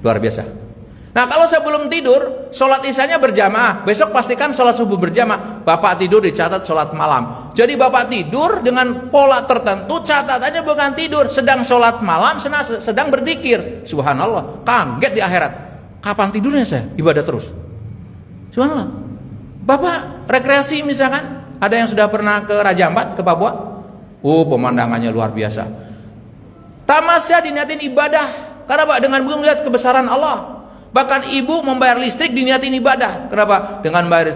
Luar biasa. Nah, kalau sebelum tidur sholat isyanya berjamaah, besok pastikan sholat subuh berjamaah. Bapak tidur dicatat sholat malam. Jadi Bapak tidur dengan pola tertentu, catatannya bukan tidur, sedang sholat malam, sedang berzikir. Subhanallah, kaget di akhirat. Kapan tidurnya saya? Ibadah terus. Subhanallah. Bapak rekreasi misalkan, ada yang sudah pernah ke Raja Ampat, ke Papua? Pemandangannya luar biasa. Tamasya diniatin ibadah. Karena Pak, dengan belum melihat kebesaran Allah. Bahkan ibu membayar listrik diniatin ibadah. Kenapa? Dengan bayar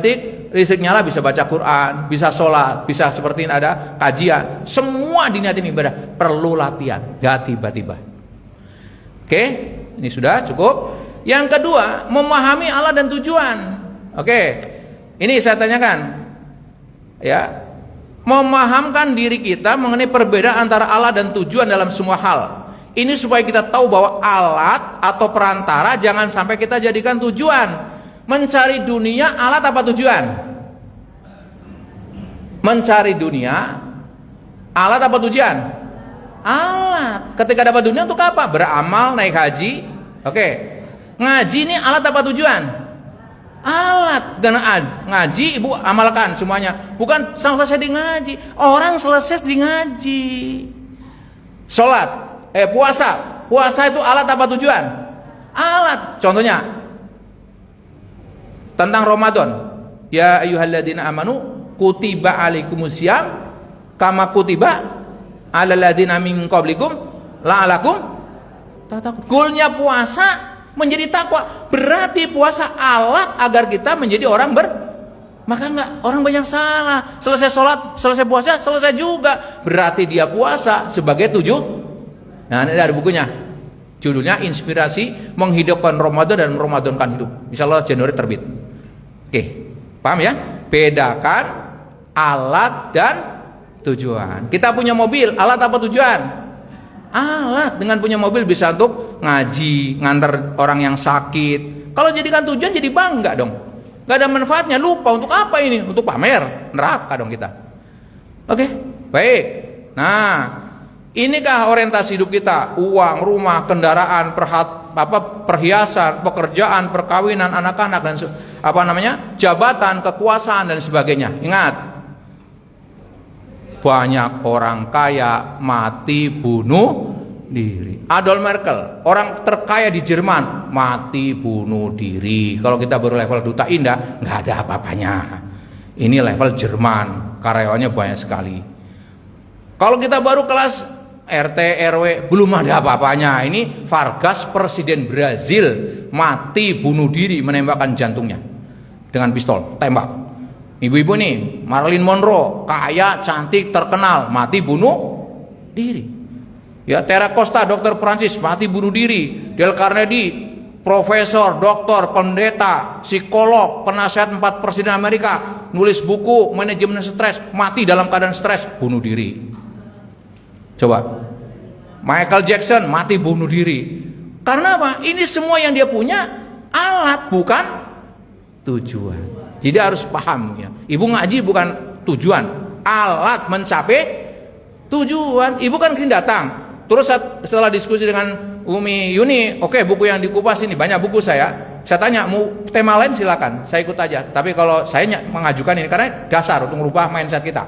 listrik nyala bisa baca Quran, bisa sholat, bisa seperti ini ada kajian. Semua diniatin ibadah. Perlu latihan, gak tiba-tiba. Oke, ini sudah cukup. Yang kedua, memahami Allah dan tujuan. Oke, ini saya tanyakan. Ya, memahamkan diri kita mengenai perbedaan antara Allah dan tujuan dalam semua hal. Ini supaya kita tahu bahwa alat atau perantara jangan sampai kita jadikan tujuan. Mencari dunia alat apa tujuan? Mencari dunia alat apa tujuan? Alat. Ketika dapat dunia untuk apa? Beramal, naik haji. Oke. Ngaji ini alat apa tujuan? Alat. Dan ngaji ibu amalkan semuanya. Bukan selesai di ngaji. Orang selesai di ngaji. Sholat. Puasa itu alat apa tujuan? Alat. Contohnya tentang Ramadan. Ya ayyuhalladzina amanu kutiba alaikumusiyam kama kutiba alal ladzina min qablikum la'alakum takut. Goalnya puasa menjadi takwa. Berarti puasa alat agar kita menjadi orang maka enggak, orang banyak salah. Selesai sholat, selesai puasa, selesai juga. Berarti dia puasa sebagai tujuh. Nah, ini ada bukunya. Judulnya Inspirasi Menghidupkan Ramadan dan Ramadankan Hidup. Insyaallah Januari terbit. Oke, paham ya? Bedakan alat dan tujuan. Kita punya mobil, alat apa tujuan? Alat. Dengan punya mobil bisa untuk ngaji, nganter orang yang sakit. Kalau jadikan tujuan jadi bangga dong. Gak ada manfaatnya, lupa untuk apa ini? Untuk pamer, neraka dong kita. Oke, baik. Nah, inikah orientasi hidup kita? Uang, rumah, kendaraan, perhiasan, pekerjaan, perkawinan, anak-anak dan jabatan, kekuasaan dan sebagainya. Ingat, banyak orang kaya mati bunuh diri. Adolf Merkel, orang terkaya di Jerman, mati bunuh diri. Kalau kita baru level duta indah, nggak ada apa-apanya. Ini level Jerman, karyawannya banyak sekali. Kalau kita baru kelas RT RW, belum ada apa-apanya. Ini Vargas, presiden Brazil, mati bunuh diri menembakkan jantungnya dengan pistol, tembak. Ibu-ibu nih, Marilyn Monroe, kaya, cantik, terkenal, mati bunuh diri. Ya, Terra Costa, dokter Prancis, mati bunuh diri. Dale Carnegie, profesor, doktor, pendeta, psikolog, penasihat 4 presiden Amerika, nulis buku manajemen stres, mati dalam keadaan stres, bunuh diri. Coba, Michael Jackson mati bunuh diri. Karena apa? Ini semua yang dia punya alat, bukan tujuan. Jadi harus paham ya. Ibu ngaji bukan tujuan, alat mencapai tujuan. Ibu kan kesini datang. Terus setelah diskusi dengan Umi Yuni, oke, buku yang dikupas ini banyak buku saya. Saya tanya, mau tema lain silakan, saya ikut aja. Tapi kalau saya mengajukan ini karena dasar untuk merubah mindset kita.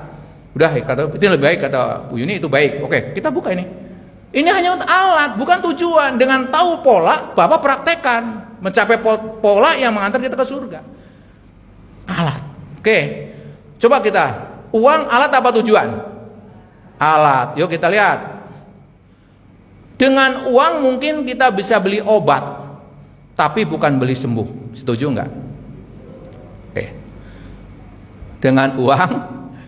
Udah, kata itu lebih baik, kata Bu Yuni itu baik. Oke, kita buka ini. Ini hanya untuk alat, bukan tujuan. Dengan tahu pola, Bapak praktekkan mencapai pola yang mengantar kita ke surga. Alat. Oke. Coba kita, uang alat apa tujuan? Alat. Yuk kita lihat. Dengan uang mungkin kita bisa beli obat, tapi bukan beli sembuh. Setuju enggak? Dengan uang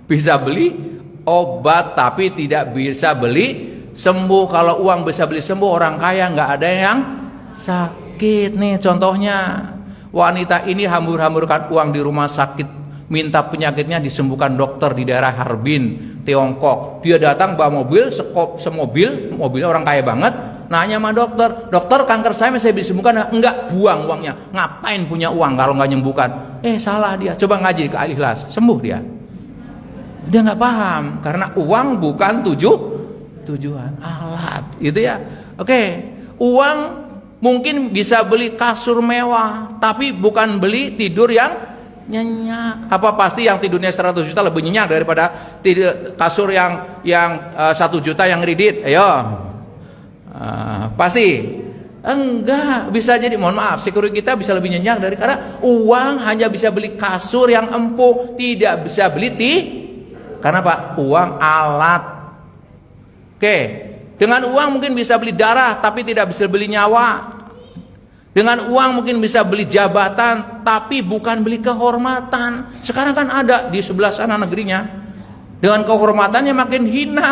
bisa beli obat, tapi tidak bisa beli sembuh. Kalau uang bisa beli sembuh, orang kaya nggak ada yang sakit. Nih contohnya, wanita ini hambur-hamburkan uang di rumah sakit, minta penyakitnya disembuhkan dokter di daerah Harbin, Tiongkok. Dia datang bawa mobil, mobilnya orang kaya banget, nanya sama dokter, dokter kanker saya bisa disembuhkan? Enggak, buang uangnya. Ngapain punya uang kalau nggak nyembuhkan? Salah dia, coba ngaji ke Al-Ikhlas, sembuh dia. Dia nggak paham, karena uang bukan tujuan, alat, gitu ya. Oke, uang mungkin bisa beli kasur mewah, tapi bukan beli tidur yang nyenyak. Apa pasti yang tidurnya 100 juta lebih nyenyak daripada kasur yang 1 juta yang kredit? Ayo, pasti enggak. Bisa jadi, mohon maaf, security kita bisa lebih nyenyak dari, karena uang hanya bisa beli kasur yang empuk, tidak bisa beli karena Pak, uang alat. Oke, dengan uang mungkin bisa beli darah, tapi tidak bisa beli nyawa. Dengan uang mungkin bisa beli jabatan, tapi bukan beli kehormatan. Sekarang kan ada di sebelah sana negerinya, dengan kehormatannya makin hina.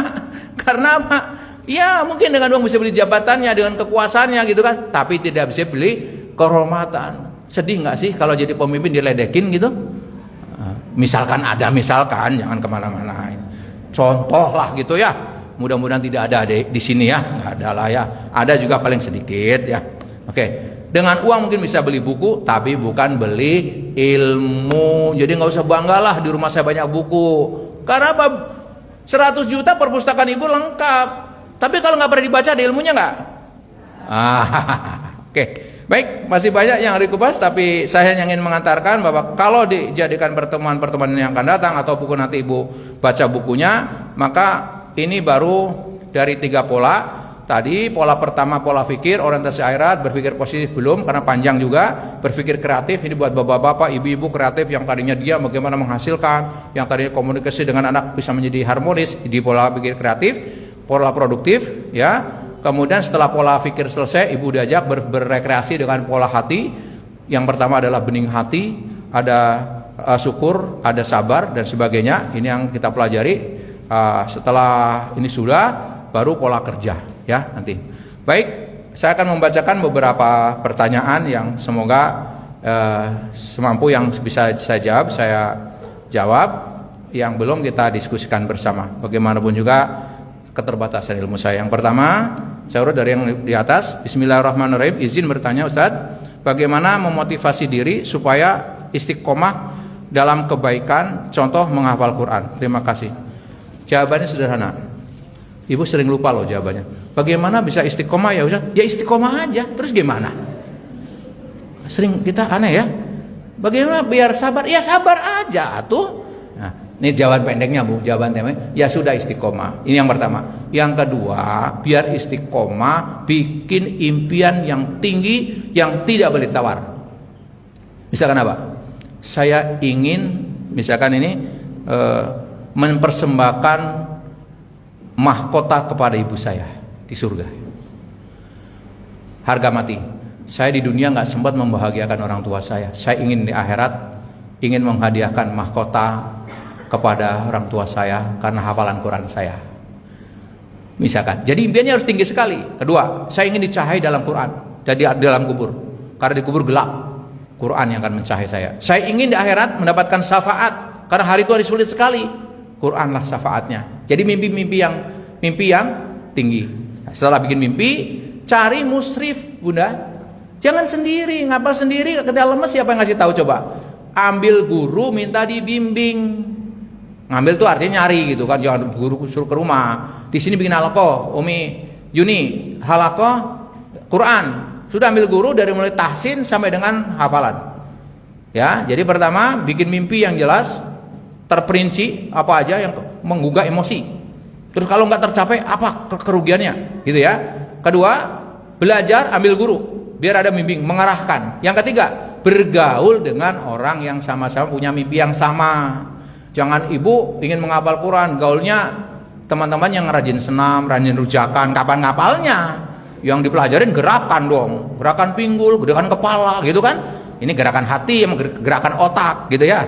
Karena apa? Ya mungkin dengan uang bisa beli jabatannya, dengan kekuasaannya gitu kan, tapi tidak bisa beli kehormatan. Sedih nggak sih kalau jadi pemimpin diledekin gitu? Misalkan ada, jangan kemana-mana. Contoh lah gitu ya. Mudah-mudahan tidak ada di sini ya, nggak ada lah ya. Ada juga paling sedikit ya. Oke. Dengan uang mungkin bisa beli buku, tapi bukan beli ilmu. Jadi nggak usah banggalah di rumah saya banyak buku. Karena apa? 100 juta perpustakaan ibu lengkap. Tapi kalau nggak pernah dibaca, ada ilmunya nggak? Oke. Baik, masih banyak yang dikupas, tapi saya ingin mengantarkan bahwa kalau dijadikan pertemuan-pertemuan yang akan datang atau buku nanti ibu baca bukunya, maka ini baru dari 3 pola. Tadi pola pertama, pola pikir, orientasi akhirat, berpikir positif belum, karena panjang juga. Berpikir kreatif, ini buat bapak-bapak, ibu-ibu kreatif yang tadinya dia bagaimana menghasilkan, yang tadinya komunikasi dengan anak bisa menjadi harmonis, di pola pikir kreatif. Pola produktif, ya. Kemudian setelah pola pikir selesai, ibu diajak berrekreasi dengan pola hati. Yang pertama adalah bening hati, ada syukur, ada sabar dan sebagainya. Ini yang kita pelajari. Setelah ini sudah, baru pola kerja ya nanti. Baik, saya akan membacakan beberapa pertanyaan yang semoga semampu yang bisa saya jawab, saya jawab. Yang belum kita diskusikan bersama. Bagaimanapun juga keterbatasan ilmu saya. Yang pertama, saya urut dari yang di atas. Bismillahirrahmanirrahim. Izin bertanya Ustadz, bagaimana memotivasi diri supaya istiqomah dalam kebaikan, contoh menghafal Quran? Terima kasih. Jawabannya sederhana. Ibu sering lupa loh jawabannya. Bagaimana bisa istiqomah ya Ustadz? Ya istiqomah aja. Terus gimana? Sering kita aneh ya. Bagaimana biar sabar? Ya sabar aja tuh. Nah, ini jawaban pendeknya Bu, jawaban temanya. Ya sudah istiqomah. Ini yang pertama. Yang kedua, biar istiqomah bikin impian yang tinggi yang tidak boleh ditawar. Misalkan apa? Saya ingin misalkan ini mempersembahkan mahkota kepada ibu saya di surga. Harga mati. Saya di dunia nggak sempat membahagiakan orang tua saya. Saya ingin di akhirat ingin menghadiahkan mahkota kepada orang tua saya karena hafalan Quran saya. Misalkan. Jadi impiannya harus tinggi sekali. Kedua, saya ingin dicahai dalam Quran, jadi dalam kubur. Karena di kubur gelap. Quran yang akan mencahai saya. Saya ingin di akhirat mendapatkan syafaat karena hari itu hari sulit sekali. Quranlah syafaatnya. Jadi mimpi yang tinggi. Nah, setelah bikin mimpi, cari musrif, Bunda. Jangan sendiri, ngapal sendiri, ketika lemes siapa yang ngasih tahu coba? Ambil guru, minta dibimbing. Ngambil tuh artinya nyari gitu kan, jangan guru suruh ke rumah. Di sini bikin halaqah, Umi Yuni, halaqah Quran. Sudah ambil guru dari mulai tahsin sampai dengan hafalan. Ya, jadi pertama bikin mimpi yang jelas, terperinci apa aja yang menggugah emosi. Terus kalau nggak tercapai apa kerugiannya, gitu ya. Kedua, belajar ambil guru, biar ada bimbing, mengarahkan. Yang ketiga, bergaul dengan orang yang sama-sama punya mimpi yang sama. Jangan ibu ingin menghafal Quran, gaulnya teman-teman yang rajin senam, rajin rujakan, kapan ngapalnya? Yang dipelajarin gerakan dong, gerakan pinggul, gerakan kepala, gitu kan? Ini gerakan hati, gerakan otak, gitu ya.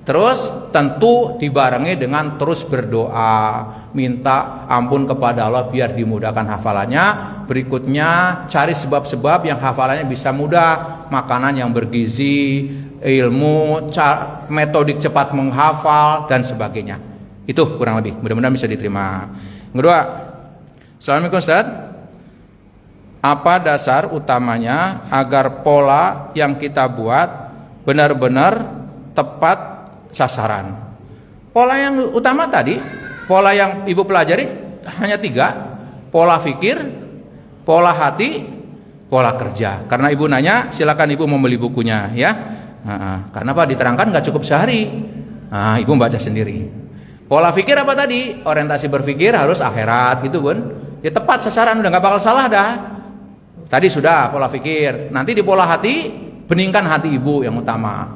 Terus tentu dibarengi dengan terus berdoa, minta ampun kepada Allah biar dimudahkan hafalannya. Berikutnya cari sebab-sebab yang hafalannya bisa mudah, makanan yang bergizi, ilmu, metodik cepat menghafal dan sebagainya. Itu kurang lebih, mudah-mudahan bisa diterima. Kedua, Assalamualaikum Ustaz. Apa dasar utamanya agar pola yang kita buat benar-benar tepat sasaran? Pola yang utama tadi, pola yang ibu pelajari hanya 3, pola fikir, pola hati, pola kerja. Karena ibu nanya, silakan ibu membeli bukunya ya. Karena apa? Diterangkan nggak cukup sehari. Ibu baca sendiri. Pola fikir apa tadi? Orientasi berpikir harus akhirat gitu Bun. Ya tepat sasaran, udah nggak bakal salah dah. Tadi sudah pola fikir. Nanti di pola hati, beningkan hati ibu yang utama.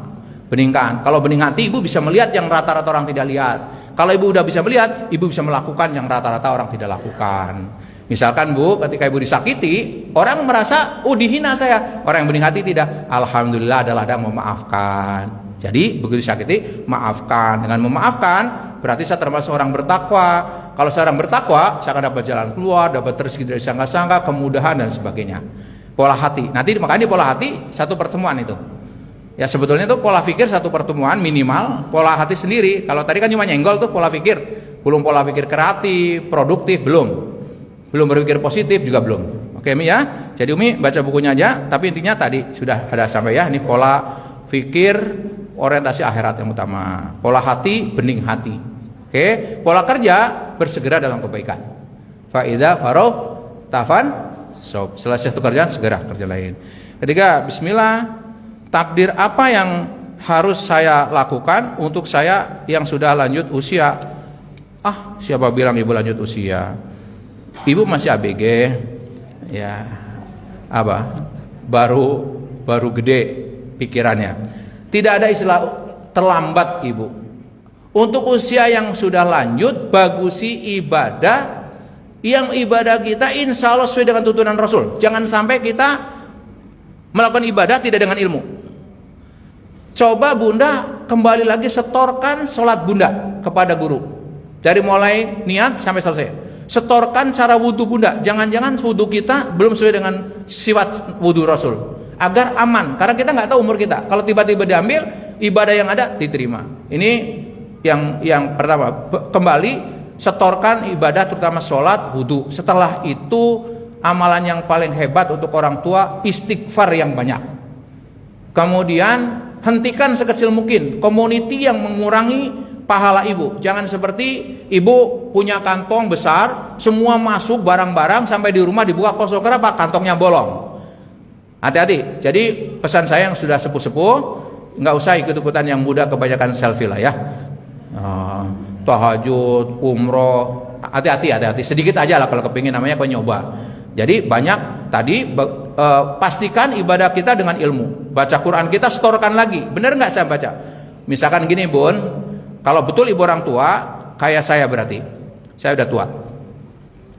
Beningkan. Kalau bening hati, ibu bisa melihat yang rata-rata orang tidak lihat. Kalau ibu udah bisa melihat, ibu bisa melakukan yang rata-rata orang tidak lakukan. Misalkan Bu, ketika ibu disakiti, orang merasa, dihina saya. Orang yang bening hati tidak. Alhamdulillah adalah ada memaafkan. Jadi begitu disakiti, maafkan. Dengan memaafkan, berarti saya termasuk orang bertakwa. Kalau seorang bertakwa, saya akan dapat jalan keluar, dapat rezeki dari sangka-sangka, kemudahan dan sebagainya. Pola hati. Nanti makanya di pola hati satu pertemuan itu. Ya sebetulnya itu pola pikir satu pertemuan minimal, pola hati sendiri. Kalau tadi kan cuma nyenggol tuh pola pikir, belum pola pikir kreatif, produktif, belum berpikir positif juga belum. Oke Umi ya. Jadi Umi baca bukunya aja. Tapi intinya tadi sudah ada sampai ya. Ini pola pikir, orientasi akhirat yang utama. Pola hati, bening hati. Oke. Pola kerja, bersegera dalam kebaikan. Faida faroh tafan sob. Selesai satu kerjaan segera kerja lain. Ketiga, Bismillah. Takdir apa yang harus saya lakukan untuk saya yang sudah lanjut usia? Siapa bilang ibu lanjut usia? Ibu masih ABG, ya baru gede pikirannya. Tidak ada istilah terlambat ibu. Untuk usia yang sudah lanjut, bagusi ibadah yang ibadah kita insya Allah sesuai dengan tuntunan Rasul. Jangan sampai kita melakukan ibadah tidak dengan ilmu. Coba Bunda kembali lagi setorkan sholat Bunda kepada guru, dari mulai niat sampai selesai. Setorkan cara wudhu Bunda. Jangan-jangan wudhu kita belum sesuai dengan sifat wudhu Rasul, agar aman. Karena kita nggak tahu umur kita. Kalau tiba-tiba diambil, ibadah yang ada diterima. Ini yang pertama. Kembali setorkan ibadah, terutama sholat, wudhu. Setelah itu amalan yang paling hebat untuk orang tua, istighfar yang banyak. Kemudian hentikan sekecil mungkin community yang mengurangi pahala ibu. Jangan seperti ibu punya kantong besar, semua masuk barang-barang, sampai di rumah dibuka kosong. Kenapa? Kantongnya bolong. Hati-hati. Jadi pesan saya yang sudah sepuh-sepuh, nggak usah ikut-ikutan yang muda kebanyakan selfie lah ya. Tahajud, umroh, hati-hati. Sedikit aja lah kalau kepingin, namanya penyoba. Jadi banyak tadi pastikan ibadah kita dengan ilmu. Baca Quran kita setorkan lagi. Bener nggak saya baca? Misalkan gini Bun, kalau betul ibu orang tua kayak saya, berarti saya udah tua.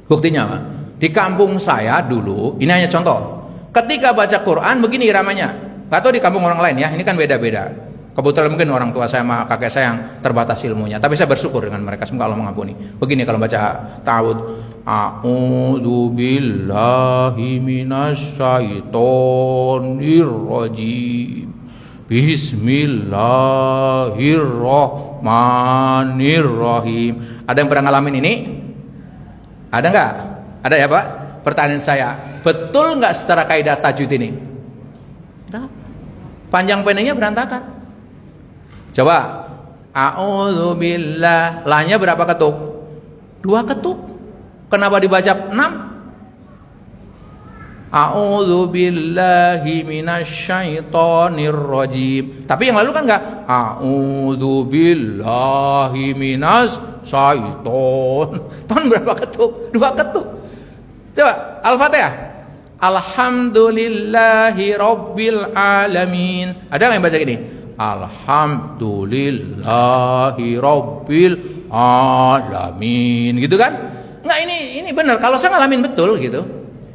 Buktinya Pak, di kampung saya dulu, ini hanya contoh, ketika baca Quran begini iramanya. Gak tahu di kampung orang lain ya, ini kan beda-beda. Kebetulan mungkin orang tua saya sama kakek saya yang terbatas ilmunya, tapi saya bersyukur dengan mereka, semoga Allah mengampuni. Begini kalau baca ta'awud, a'udzu billahi minasyaitonir rajim, bismillahirrahmanirrahim. Ada yang pernah ngalamin ini? Ada nggak? Ada ya Pak? Pertanyaan saya, betul nggak secara kaidah tajwid ini? Panjang pendeknya berantakan. Coba, a'udzubillah, lahnya berapa ketuk? 2 ketuk. Kenapa dibaca 6? A'udzubillahi minasyaitonirrajim. Tapi yang lalu kan enggak a'udzubillahi minasyaiton. Ton berapa ketuk? 2 ketuk. Coba Al-Fatihah. Alhamdulillahi rabbil alamin. Ada nggak yang baca gini? Alhamdulillahi rabbil alamin. Gitu kan? Nggak, ini benar. Kalau saya ngalamin betul gitu,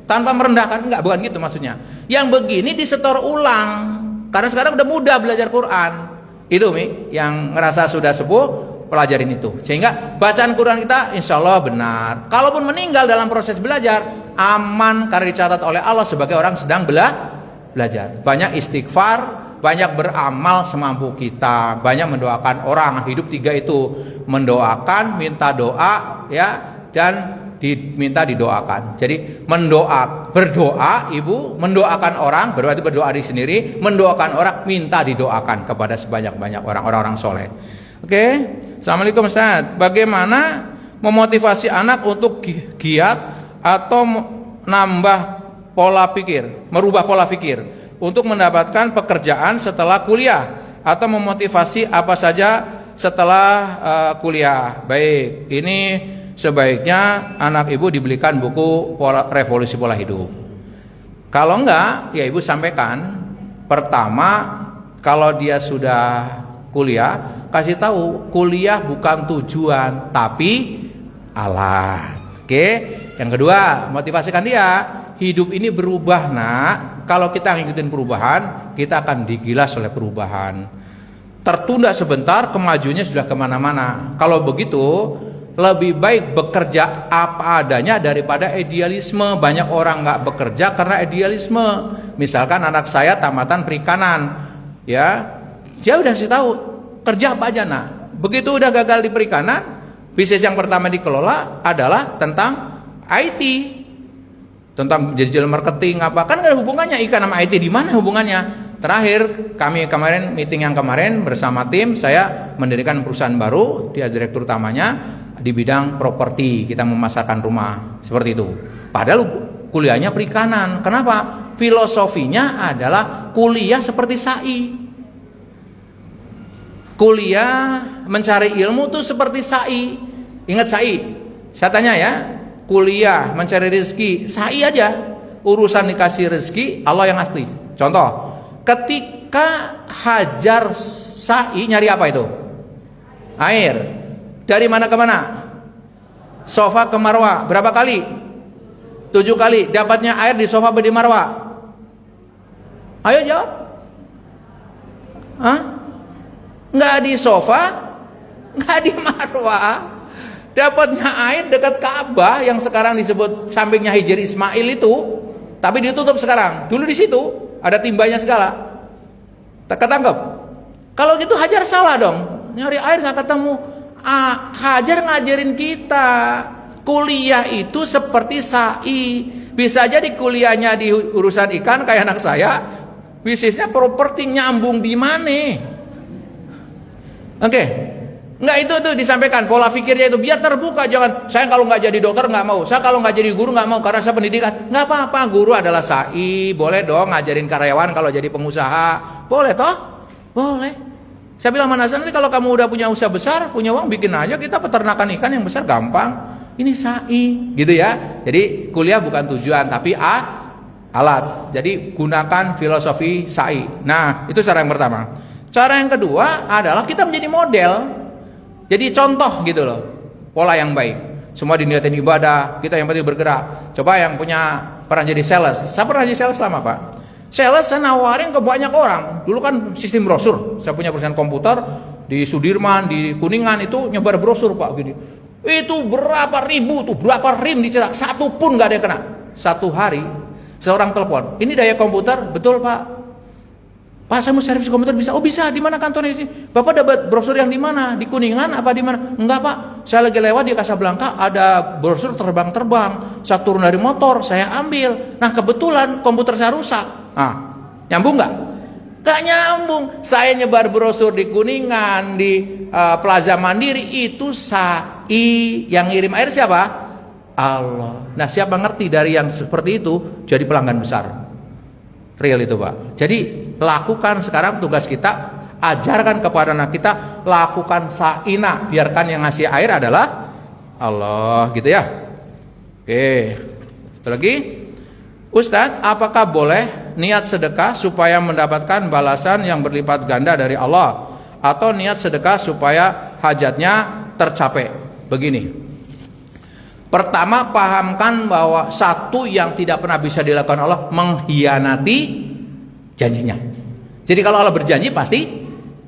tanpa merendahkan, nggak, bukan gitu maksudnya. Yang begini disetor ulang, karena sekarang udah mudah belajar Quran. Itu Mi, yang ngerasa sudah sepuh, pelajarin itu. Sehingga bacaan Quran kita insya Allah benar. Kalaupun meninggal dalam proses belajar, aman karena dicatat oleh Allah sebagai orang sedang belajar. Banyak istighfar, banyak beramal semampu kita, banyak mendoakan orang. Hidup 3 itu, mendoakan, minta doa ya, dan diminta didoakan. Jadi berdoa ibu, mendoakan orang, berarti berdoa diri sendiri, mendoakan orang, minta didoakan kepada sebanyak-banyak orang-orang soleh. Oke. Assalamualaikum Ustaz. Bagaimana memotivasi anak untuk giat atau merubah pola pikir untuk mendapatkan pekerjaan setelah kuliah, atau memotivasi apa saja setelah kuliah? Baik, ini sebaiknya anak ibu dibelikan buku revolusi pola hidup. Kalau enggak, ya ibu sampaikan. Pertama, kalau dia sudah kuliah, kasih tahu kuliah bukan tujuan tapi alat. Oke. Yang kedua, motivasikan dia, hidup ini berubah nak. Kalau kita ngikutin perubahan, kita akan digilas oleh perubahan. Tertunda sebentar, kemajuannya sudah kemana-mana. Kalau begitu, lebih baik bekerja apa adanya daripada idealisme. Banyak orang nggak bekerja karena idealisme. Misalkan anak saya tamatan perikanan, ya, dia udah sih tahu kerja apa aja. Nah, begitu udah gagal di perikanan, bisnis yang pertama dikelola adalah tentang IT, tentang digital marketing apa. Kan nggak ada hubungannya ikan sama IT, di mana hubungannya? Terakhir kami kemarin meeting yang kemarin bersama tim, saya mendirikan perusahaan baru, dia direktur utamanya di bidang properti, kita memasarkan rumah seperti itu. Padahal kuliahnya perikanan. Kenapa? Filosofinya adalah kuliah seperti SAI. Kuliah mencari ilmu tuh seperti SAI. Ingat SAI? Saya tanya ya, kuliah mencari rezeki SAI aja, urusan dikasih rezeki Allah yang asli. Contoh, ketika hajar SAI nyari apa itu? Air. Dari mana ke mana? Sofa ke Marwa berapa kali? 7 kali. Dapatnya air di sofa di Marwa? Ayo jawab. Hah? Nggak di sofa, nggak di Marwa. Dapatnya air dekat Ka'bah yang sekarang disebut sampingnya Hijr Ismail itu, tapi ditutup sekarang. Dulu di situ ada timbanya segala. Ketangkep. Kalau gitu Hajar salah dong. Nyari air nggak ketemu. Hajar ngajarin kita kuliah itu seperti sa'i. Bisa jadi kuliahnya di urusan ikan kayak anak saya, bisnisnya properti, nyambung di mana? Oke. Nggak, itu disampaikan pola pikirnya itu biar terbuka. Jangan saya kalau nggak jadi dokter nggak mau, saya kalau nggak jadi guru nggak mau karena saya pendidikan. Nggak apa-apa, guru adalah sa'i, boleh dong ngajarin karyawan kalau jadi pengusaha, boleh toh, boleh. Saya bilang mana nanti kalau kamu udah punya usaha besar, punya uang, bikin aja kita peternakan ikan yang besar, gampang. Ini sa'i, gitu ya. Jadi kuliah bukan tujuan tapi alat. Jadi gunakan filosofi sa'i. Nah, itu cara yang pertama. Cara yang kedua adalah kita menjadi model. Jadi contoh gitu loh, pola yang baik. Semua diniatin ibadah, kita yang penting bergerak. Coba yang pernah jadi sales. Saya pernah jadi sales lama Pak. Sales saya nawarin ke banyak orang. Dulu kan sistem brosur. Saya punya perusahaan komputer di Sudirman, di Kuningan itu nyebar brosur Pak. Gini. Itu berapa ribu tuh, berapa rim dicetak, satu pun nggak ada yang kena. Satu hari seorang telepon. Ini daya komputer, betul Pak. Pak, saya mau servis komputer bisa? Oh bisa, di mana kantornya ini? Bapak dapat brosur yang di mana? Di Kuningan apa di mana? Enggak Pak, saya lagi lewat di Casablanca ada brosur terbang-terbang. Saya turun dari motor, saya ambil. Nah kebetulan komputer saya rusak. Nyambung nggak? Nggak nyambung. Saya nyebar brosur di Kuningan, di Plaza Mandiri, itu sa'i. Yang ngirim air siapa? Allah. Nah siapa ngerti dari yang seperti itu jadi pelanggan besar? Real itu Pak. Jadi lakukan sekarang tugas kita, ajarkan kepada anak kita, lakukan sa'ina, biarkan yang ngasih air adalah Allah, gitu ya. Oke, satu lagi, Ustadz, apakah boleh niat sedekah supaya mendapatkan balasan yang berlipat ganda dari Allah, atau niat sedekah supaya hajatnya tercapai? Begini, pertama pahamkan bahwa satu yang tidak pernah bisa dilakukan Allah, mengkhianati janjinya. Jadi kalau Allah berjanji pasti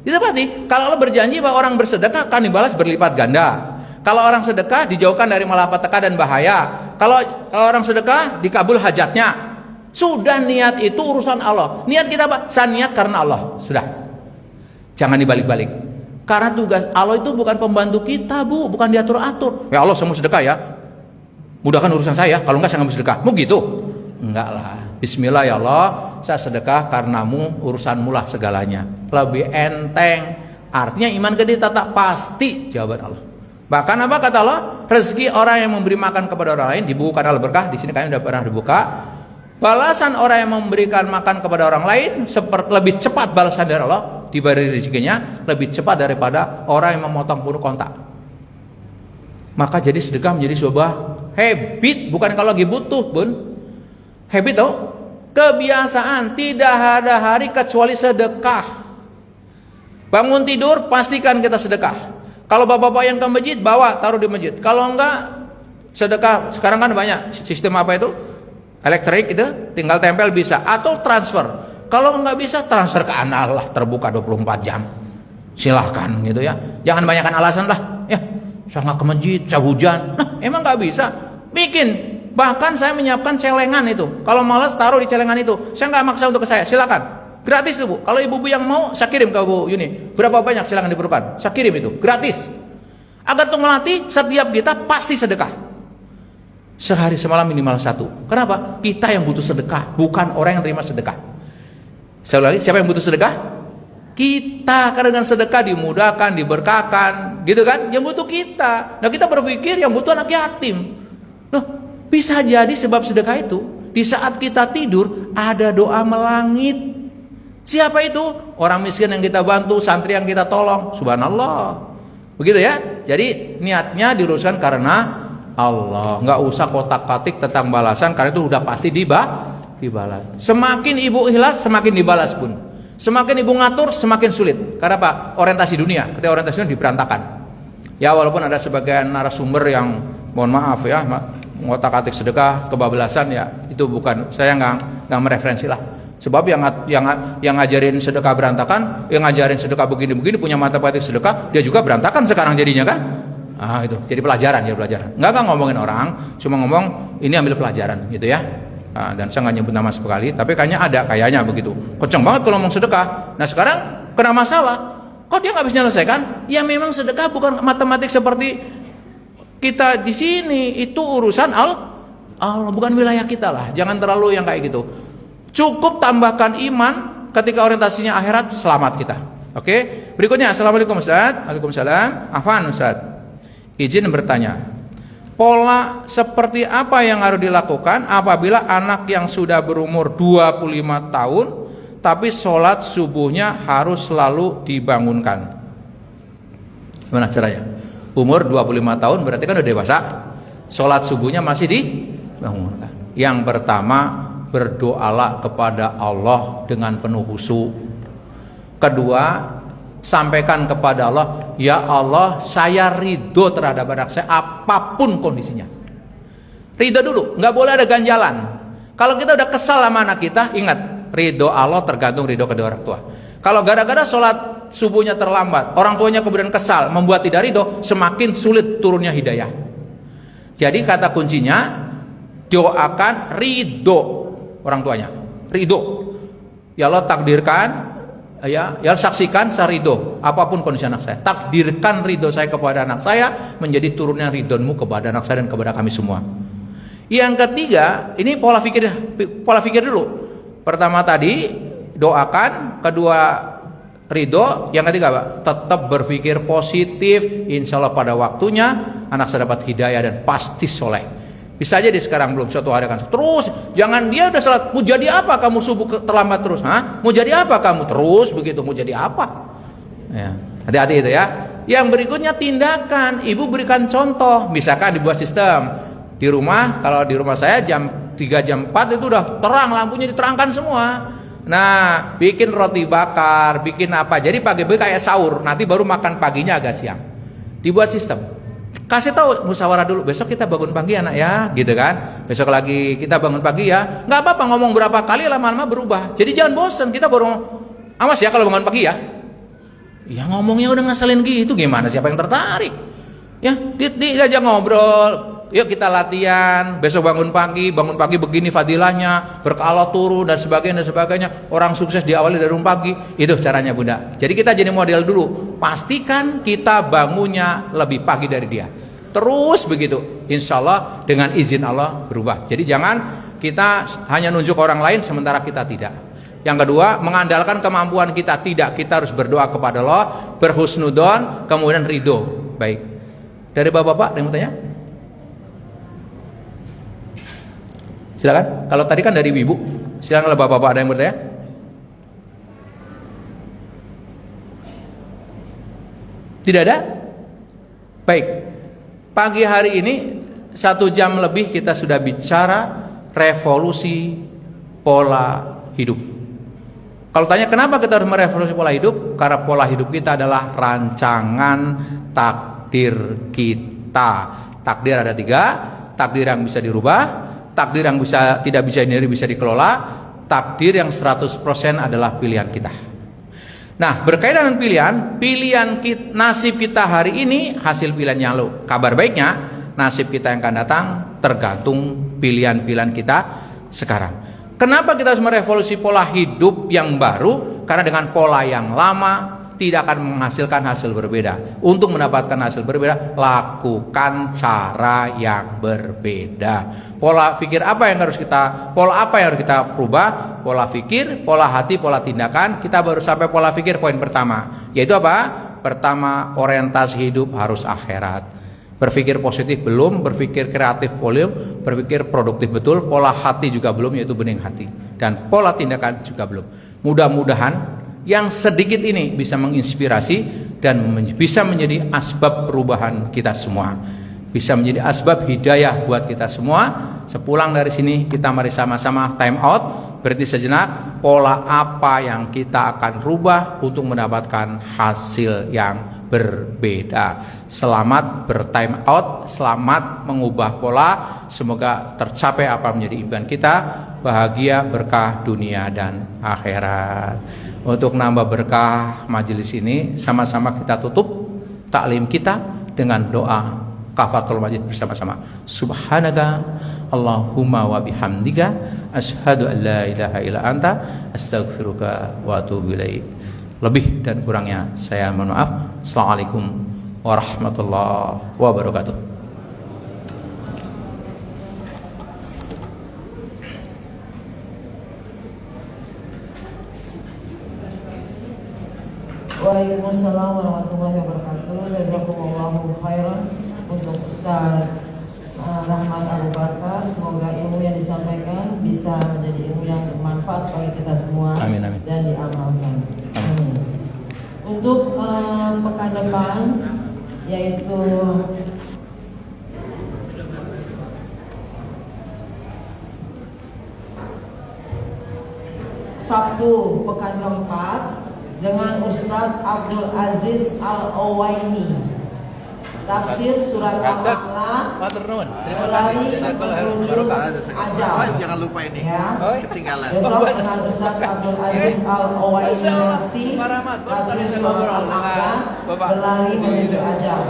ditepati. Kalau Allah berjanji bahwa orang bersedekah akan dibalas berlipat ganda. Kalau orang sedekah dijauhkan dari malapetaka dan bahaya. Kalau orang sedekah dikabul hajatnya. Sudah, niat itu urusan Allah. Niat kita apa? Saya niat karena Allah. Sudah. Jangan dibalik-balik. Karena tugas Allah itu bukan pembantu kita, Bu, bukan diatur-atur. Ya Allah, saya mau sedekah ya. Mudahkan urusan saya, kalau enggak saya nggak mau sedekah. Mau gitu? Enggak lah. Bismillah ya Allah, saya sedekah karenamu, urusanmu lah segalanya. Lebih enteng. Artinya iman kita tak pasti jawaban Allah. Bahkan apa kata Allah? Rezeki orang yang memberi makan kepada orang lain dibukukan Allah berkah. Di sini kami sudah pernah dibuka. Balasan orang yang memberikan makan kepada orang lain seperti lebih cepat balasan dari Allah diberi rezekinya lebih cepat daripada orang yang memotong puluh kontak. Maka jadi sedekah menjadi sebuah habit, bukan kalau lagi butuh, Bun. Habit tau? Kebiasaan, tidak ada hari kecuali sedekah. Bangun tidur, pastikan kita sedekah. Kalau bapak-bapak yang ke masjid, bawa, taruh di masjid. Kalau enggak, sedekah. Sekarang kan banyak sistem apa itu? Elektrik itu, tinggal tempel bisa. Atau transfer. Kalau enggak bisa, transfer ke Anda lah, terbuka 24 jam. Silahkan gitu ya. Jangan banyakkan alasan lah. Ya, saya nggak ke masjid, saya hujan. Nah, emang nggak bisa? Bikin. Bahkan saya menyiapkan celengan itu. Kalau malas taruh di celengan itu. Saya nggak maksa untuk ke saya. Silakan. Gratis tuh Bu. Kalau ibu-ibu yang mau, saya kirim ke Bu Yuni. Berapa banyak silakan diperlukan. Saya kirim itu. Gratis. Agar tuh melatih setiap kita pasti sedekah. Sehari semalam minimal 1. Kenapa? Kita yang butuh sedekah, bukan orang yang terima sedekah. Saya ulangi, siapa yang butuh sedekah? Kita. Karena dengan sedekah dimudahkan, diberkahkan, gitu kan? Yang butuh kita. Nah kita berpikir yang butuh anak yatim. Loh, bisa jadi sebab sedekah itu di saat kita tidur ada doa melangit. Siapa itu? Orang miskin yang kita bantu, santri yang kita tolong. Subhanallah. Begitu ya. Jadi niatnya diuruskan karena Allah. Nggak usah kotak-katik tentang balasan, karena itu udah pasti dibalas. Semakin ibu ikhlas, semakin dibalas pun. Semakin ibu ngatur, semakin sulit. Karena apa? Orientasi dunia. Ketika orientasi dunia diberantakan. Ya walaupun ada sebagian narasumber yang mohon maaf ya, ngotak-atik sedekah kebablasan ya, itu bukan, saya nggak mereferensi lah. Sebab yang ngajarin sedekah berantakan, yang ngajarin sedekah begini-begini punya matematik sedekah, dia juga berantakan sekarang jadinya kan. Itu jadi pelajaran. Nggak ngomongin orang, cuma ngomong ini ambil pelajaran gitu ya. Dan saya nggak nyebut nama sekali, tapi kayaknya begitu. Kenceng banget kalau ngomong sedekah. Nah sekarang kena masalah, kok dia nggak bisa menyelesaikan? Ya memang sedekah bukan matematik seperti kita di sini, itu urusan Allah, bukan wilayah kita lah. Jangan terlalu yang kayak gitu. Cukup tambahkan iman, ketika orientasinya akhirat, selamat kita. Oke, berikutnya. Assalamualaikum Ustaz. Waalaikumsalam. Afwan Ustaz, izin bertanya, pola seperti apa yang harus dilakukan apabila anak yang sudah berumur 25 tahun tapi sholat subuhnya harus selalu dibangunkan? Gimana caranya? Umur 25 tahun berarti kan udah dewasa, sholat subuhnya masih dibangunkan. Yang pertama, berdoalah kepada Allah dengan penuh khusyuk. Kedua, sampaikan kepada Allah, ya Allah, saya ridho terhadap anak saya apapun kondisinya. Ridho dulu, nggak boleh ada ganjalan. Kalau kita udah kesal sama anak kita, ingat, ridho Allah tergantung ridho kedua orang tua. Kalau gara-gara sholat subuhnya terlambat, orang tuanya kemudian kesal, membuat tidak ridho, semakin sulit turunnya hidayah. Jadi kata kuncinya, doakan ridho orang tuanya, ridho. Ya Allah, takdirkan, ya saksikan saya ridho apapun kondisi anak saya. Takdirkan ridho saya kepada anak saya menjadi turunnya ridhomu kepada anak saya dan kepada kami semua. Yang ketiga, ini pola pikir dulu. Pertama tadi doakan, kedua ridho, yang ketiga Pak, tetap berpikir positif. Insya Allah pada waktunya anak saya dapat hidayah dan pasti soleh. Bisa aja di sekarang belum, suatu hari akan terus. Jangan dia udah salat, mau jadi apa kamu subuh terlambat terus? Mau jadi apa kamu terus begitu? Mau jadi apa? Ya, hati-hati itu ya. Yang berikutnya tindakan. Ibu berikan contoh. Misalkan dibuat sistem di rumah. Kalau di rumah saya jam 3 jam 4 itu udah terang, lampunya diterangkan semua. Nah, bikin roti bakar, bikin apa? Jadi pagi-pagi kayak sahur. Nanti baru makan paginya agak siang. Dibuat sistem. Kasih tahu, musyawarah dulu, besok kita bangun pagi anak ya, gitu kan. Besok lagi kita bangun pagi ya. Nggak apa-apa ngomong berapa kali, lama-lama berubah. Jadi jangan bosan, kita baru awas ya kalau bangun pagi ya. Ya ngomongnya udah ngeselin gitu, gimana siapa yang tertarik? Ya, diajak ngobrol. Yuk kita latihan, besok bangun pagi begini fadilahnya, berkah Allah turun dan sebagainya. Orang sukses diawali dari pagi. Itu caranya Bunda. Jadi kita jadi model dulu. Pastikan kita bangunnya lebih pagi dari dia. Terus begitu. Insya Allah dengan izin Allah berubah. Jadi jangan kita hanya nunjuk orang lain sementara kita tidak. Yang kedua, mengandalkan kemampuan kita tidak. Kita harus berdoa kepada Allah, berhusnudon, kemudian ridho. Baik. Dari bapak-bapak ada yang mau tanya? Silakan. Kalau tadi kan dari ibu, silakan kalau bapak-bapak ada yang bertanya. Tidak ada? Baik. Pagi hari ini 1 jam lebih kita sudah bicara revolusi pola hidup. Kalau tanya kenapa kita harus merevolusi pola hidup? Karena pola hidup kita adalah rancangan takdir kita. Takdir ada 3, takdir yang bisa dirubah, takdir yang tidak bisa sendiri bisa dikelola, takdir yang 100% adalah pilihan kita. Nah, berkaitan dengan pilihan kita, nasib kita hari ini hasil pilihannya lo. Kabar baiknya, nasib kita yang akan datang tergantung pilihan-pilihan kita sekarang. Kenapa kita harus merevolusi pola hidup yang baru? Karena dengan pola yang lama tidak akan menghasilkan hasil berbeda. Untuk mendapatkan hasil berbeda, lakukan cara yang berbeda. Pola apa yang harus kita rubah? Pola pikir, pola hati, pola tindakan. Kita baru sampai pola pikir poin pertama. Yaitu apa? Pertama, orientasi hidup harus akhirat. Berpikir positif belum, berpikir kreatif belum, berpikir produktif betul, pola hati juga belum, yaitu bening hati. Dan pola tindakan juga belum. Mudah-mudahan yang sedikit ini bisa menginspirasi dan bisa menjadi asbab perubahan kita semua, bisa menjadi asbab hidayah buat kita semua. Sepulang dari sini kita mari sama-sama time out, berhenti sejenak. Pola apa yang kita akan rubah untuk mendapatkan hasil yang berbeda? selamat bertime out, selamat mengubah pola. Semoga tercapai apa menjadi impian kita, bahagia, berkah dunia dan akhirat. Untuk nambah berkah majelis ini, sama-sama kita tutup taklim kita dengan doa kafatul majid bersama-sama. Subhanaka Allahumma wa bihamdika asyhadu an la ilaha illa anta astaghfiruka wa atubu ilaik. Lebih dan kurangnya saya mohon maaf. Assalamualaikum warahmatullahi wabarakatuh. Waalaikumsalam warahmatullahi wabarakatuh. Jazakumullahu khairan untuk Ustaz Rahmat Abu Bakar. Semoga ilmu yang disampaikan bisa menjadi ilmu yang bermanfaat bagi kita semua. Amin, amin. Dan diamalkan. Amin. Untuk pekan depan, yaitu Sabtu pekan keempat dengan Ustadz Abdul Aziz Al-Awaini, tafsir surat Al-A'la, berlari menuju ajal. Jangan lupa ini, Ya. ketinggalan. Besok dengan Ustadz Abdul Aziz Al-Awaini tafsir surat Al-A'la, berlari menuju ajal.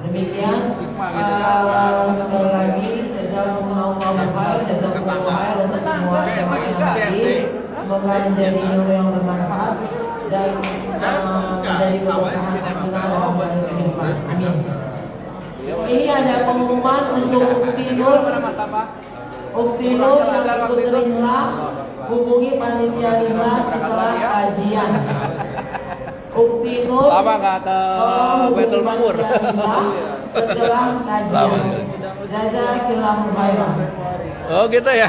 Demikian, sekali lagi jazakumullahu khair, jazakumullahu khair untuk semua jemaah yang hadir. Semoga menjadi ilmu yang bermanfaat dan menjadi keberkahan kita dalam kehidupan. Amin. Ini ada pengumuman untuk Uktinur. Uktinur yang ikut rinla, hubungi panitia rinla setelah kajian. Uktinur Lama nggak ke Baitul Ma'mur? Setelah kajian. Jazakillahu khairan. Oh gitu ya.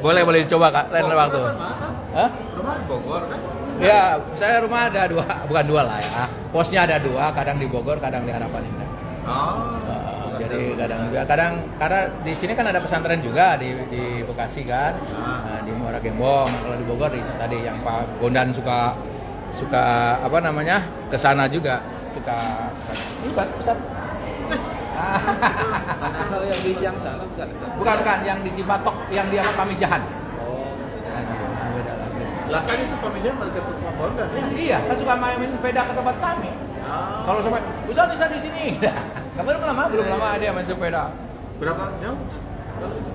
Boleh dicoba Kak, lain waktu. Hah? Rumah di Bogor kan? Ya, saya rumah ada dua, bukan dua lah ya. Posnya ada dua, kadang di Bogor, kadang di Harapan Indah. Jadi kadang karena di sini kan ada pesantren juga di Bekasi kan, di Muara Gembong. Kalau di Bogor tadi yang Pak Bondan suka apa namanya ke sana juga suka. Ini Pak Ustaz. Kalau yang di Ciang sana Bukan yang di Cibatok yang di Pamijahan. Lah kan itu pemilihan mereka ke rumah Bondan ya? Iya, kan suka main sepeda ke tempat kami. Kalau sampai Ustaz bisa di sini. Belum lama dia main sepeda. Berapa jauh? Kalau itu?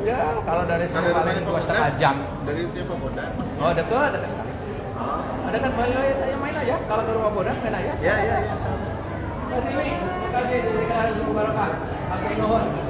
Ya, kalau dari sini Dari paling rumahnya 2,5 jam. Dari rumah Bondan? Oh, dekat sekali. Ada kan saya main aja. Kalau ke rumah Bondan main aja. Ya. Terima kasih, terima kasih. Terima kasih.